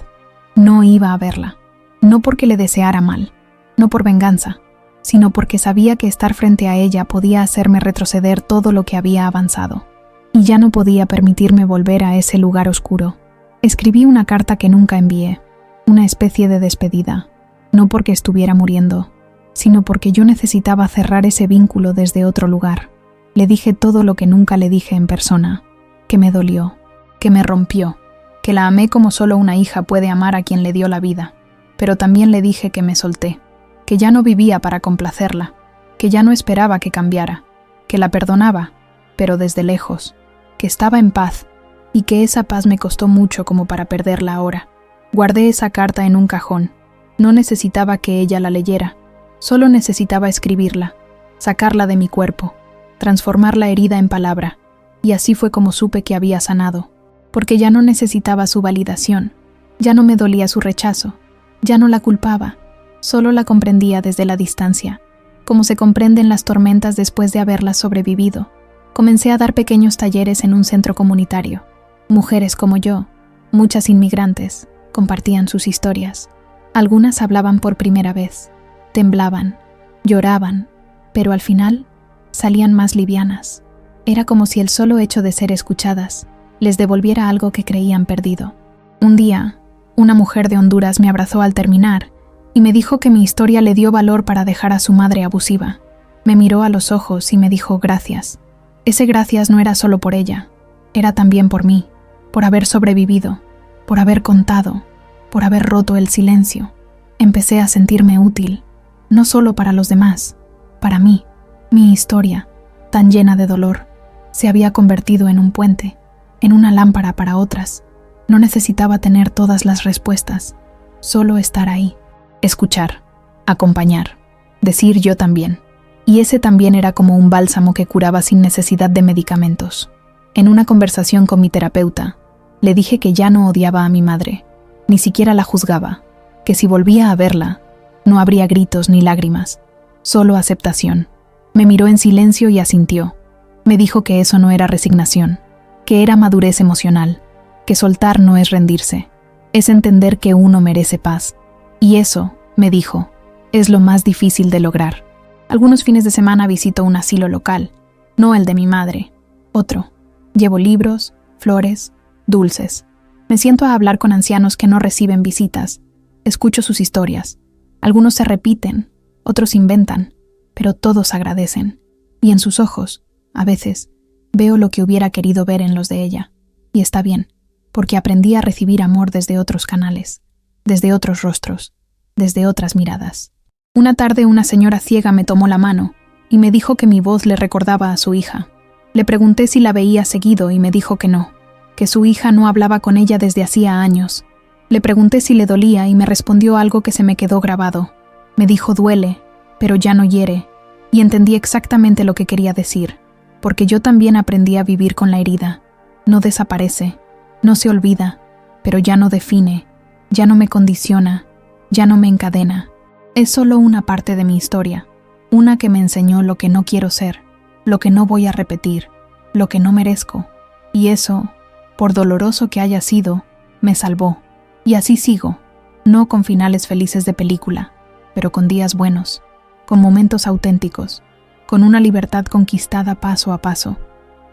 No iba a verla. No porque le deseara mal, no por venganza, sino porque sabía que estar frente a ella podía hacerme retroceder todo lo que había avanzado. Y ya no podía permitirme volver a ese lugar oscuro. Escribí una carta que nunca envié, una especie de despedida, no porque estuviera muriendo, sino porque yo necesitaba cerrar ese vínculo desde otro lugar. Le dije todo lo que nunca le dije en persona, que me dolió, que me rompió, que la amé como solo una hija puede amar a quien le dio la vida, pero también le dije que me solté, que ya no vivía para complacerla, que ya no esperaba que cambiara, que la perdonaba, pero desde lejos, que estaba en paz, y que esa paz me costó mucho como para perderla ahora. Guardé esa carta en un cajón. No necesitaba que ella la leyera, solo necesitaba escribirla, sacarla de mi cuerpo, transformar la herida en palabra, y así fue como supe que había sanado, porque ya no necesitaba su validación, ya no me dolía su rechazo, ya no la culpaba, solo la comprendía desde la distancia, como se comprenden las tormentas después de haberlas sobrevivido. Comencé a dar pequeños talleres en un centro comunitario. Mujeres como yo, muchas inmigrantes, compartían sus historias. Algunas hablaban por primera vez, temblaban, lloraban, pero al final salían más livianas. Era como si el solo hecho de ser escuchadas les devolviera algo que creían perdido. Un día, una mujer de Honduras me abrazó al terminar y me dijo que mi historia le dio valor para dejar a su madre abusiva. Me miró a los ojos y me dijo gracias. Ese gracias no era solo por ella, era también por mí, por haber sobrevivido, por haber contado, por haber roto el silencio. Empecé a sentirme útil, no solo para los demás, para mí. Mi historia, tan llena de dolor, se había convertido en un puente, en una lámpara para otras. No necesitaba tener todas las respuestas, solo estar ahí, escuchar, acompañar, decir yo también. Y ese también era como un bálsamo que curaba sin necesidad de medicamentos. En una conversación con mi terapeuta, le dije que ya no odiaba a mi madre, ni siquiera la juzgaba, que si volvía a verla, no habría gritos ni lágrimas, solo aceptación. Me miró en silencio y asintió. Me dijo que eso no era resignación, que era madurez emocional, que soltar no es rendirse, es entender que uno merece paz. Y eso, me dijo, es lo más difícil de lograr. Algunos fines de semana visito un asilo local, no el de mi madre, otro. Llevo libros, flores, dulces. Me siento a hablar con ancianos que no reciben visitas. Escucho sus historias. Algunos se repiten, otros inventan, pero todos agradecen. Y en sus ojos, a veces, veo lo que hubiera querido ver en los de ella. Y está bien, porque aprendí a recibir amor desde otros canales, desde otros rostros, desde otras miradas. Una tarde una señora ciega me tomó la mano y me dijo que mi voz le recordaba a su hija. Le pregunté si la veía seguido y me dijo que no, que su hija no hablaba con ella desde hacía años. Le pregunté si le dolía y me respondió algo que se me quedó grabado. Me dijo duele, pero ya no hiere, y entendí exactamente lo que quería decir, porque yo también aprendí a vivir con la herida. No desaparece, no se olvida, pero ya no define, ya no me condiciona, ya no me encadena. Es solo una parte de mi historia, una que me enseñó lo que no quiero ser, lo que no voy a repetir, lo que no merezco, y eso, por doloroso que haya sido, me salvó. Y así sigo, no con finales felices de película, pero con días buenos, con momentos auténticos, con una libertad conquistada paso a paso.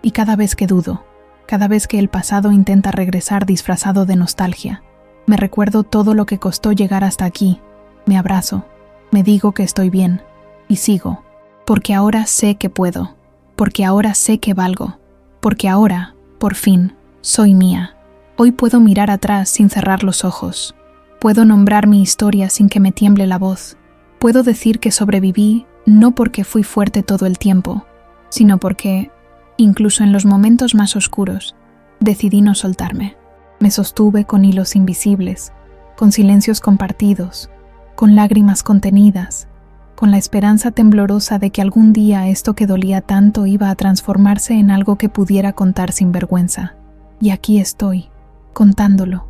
Y cada vez que dudo, cada vez que el pasado intenta regresar disfrazado de nostalgia, me recuerdo todo lo que costó llegar hasta aquí, me abrazo, me digo que estoy bien, y sigo, porque ahora sé que puedo, porque ahora sé que valgo, porque ahora, por fin, soy mía. Hoy puedo mirar atrás sin cerrar los ojos. Puedo nombrar mi historia sin que me tiemble la voz. Puedo decir que sobreviví no porque fui fuerte todo el tiempo, sino porque, incluso en los momentos más oscuros, decidí no soltarme. Me sostuve con hilos invisibles, con silencios compartidos, con lágrimas contenidas, con la esperanza temblorosa de que algún día esto que dolía tanto iba a transformarse en algo que pudiera contar sin vergüenza. Y aquí estoy, contándolo.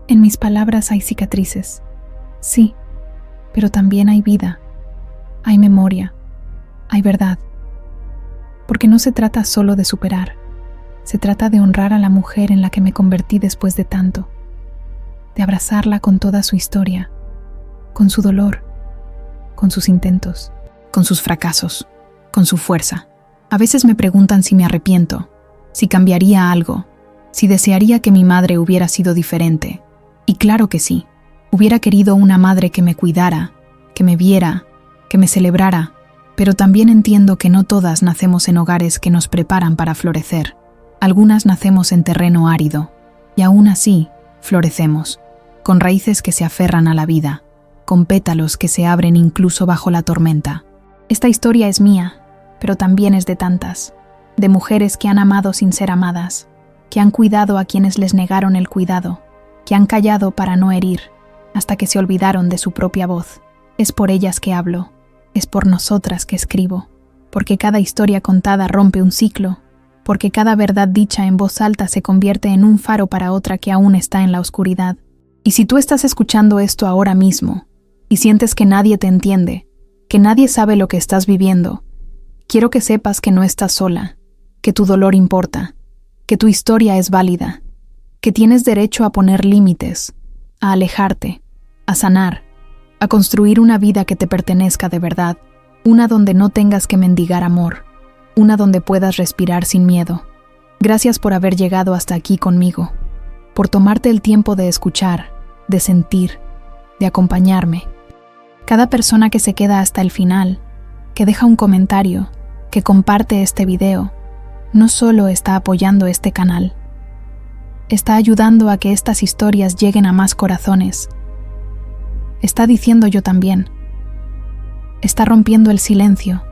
En mis palabras hay cicatrices, sí, pero también hay vida, hay memoria, hay verdad. Porque no se trata solo de superar, se trata de honrar a la mujer en la que me convertí después de tanto, de abrazarla con toda su historia, con su dolor, con sus intentos, con sus fracasos, con su fuerza. A veces me preguntan si me arrepiento, si cambiaría algo, si desearía que mi madre hubiera sido diferente. Y claro que sí, hubiera querido una madre que me cuidara, que me viera, que me celebrara, pero también entiendo que no todas nacemos en hogares que nos preparan para florecer. Algunas nacemos en terreno árido, y aún así, florecemos, con raíces que se aferran a la vida, con pétalos que se abren incluso bajo la tormenta. Esta historia es mía, pero también es de tantas, de mujeres que han amado sin ser amadas, que han cuidado a quienes les negaron el cuidado, que han callado para no herir, hasta que se olvidaron de su propia voz. Es por ellas que hablo, es por nosotras que escribo, porque cada historia contada rompe un ciclo, porque cada verdad dicha en voz alta se convierte en un faro para otra que aún está en la oscuridad. Y si tú estás escuchando esto ahora mismo, y sientes que nadie te entiende, que nadie sabe lo que estás viviendo, quiero que sepas que no estás sola, que tu dolor importa, que tu historia es válida, que tienes derecho a poner límites, a alejarte, a sanar, a construir una vida que te pertenezca de verdad, una donde no tengas que mendigar amor, una donde puedas respirar sin miedo. Gracias por haber llegado hasta aquí conmigo, por tomarte el tiempo de escuchar, de sentir, de acompañarme. Cada persona que se queda hasta el final, que deja un comentario, que comparte este video, no solo está apoyando este canal, está ayudando a que estas historias lleguen a más corazones. Está diciendo yo también. Está rompiendo el silencio.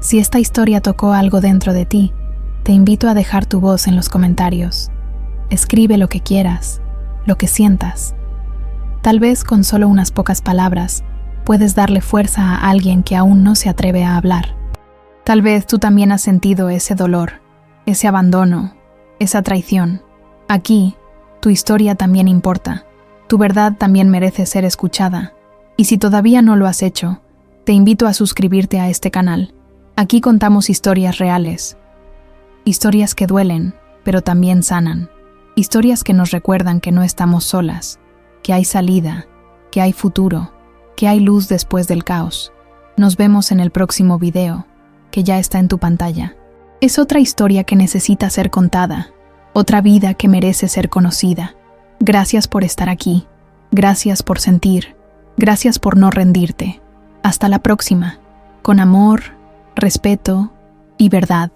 Si esta historia tocó algo dentro de ti, te invito a dejar tu voz en los comentarios. Escribe lo que quieras, lo que sientas. Tal vez con solo unas pocas palabras puedes darle fuerza a alguien que aún no se atreve a hablar. Tal vez tú también has sentido ese dolor, ese abandono, esa traición. Aquí, tu historia también importa. Tu verdad también merece ser escuchada. Y si todavía no lo has hecho, te invito a suscribirte a este canal. Aquí contamos historias reales. Historias que duelen, pero también sanan. Historias que nos recuerdan que no estamos solas, que hay salida, que hay futuro, que hay luz después del caos. Nos vemos en el próximo video, que ya está en tu pantalla. Es otra historia que necesita ser contada, otra vida que merece ser conocida. Gracias por estar aquí, gracias por sentir, gracias por no rendirte. Hasta la próxima, con amor, respeto y verdad.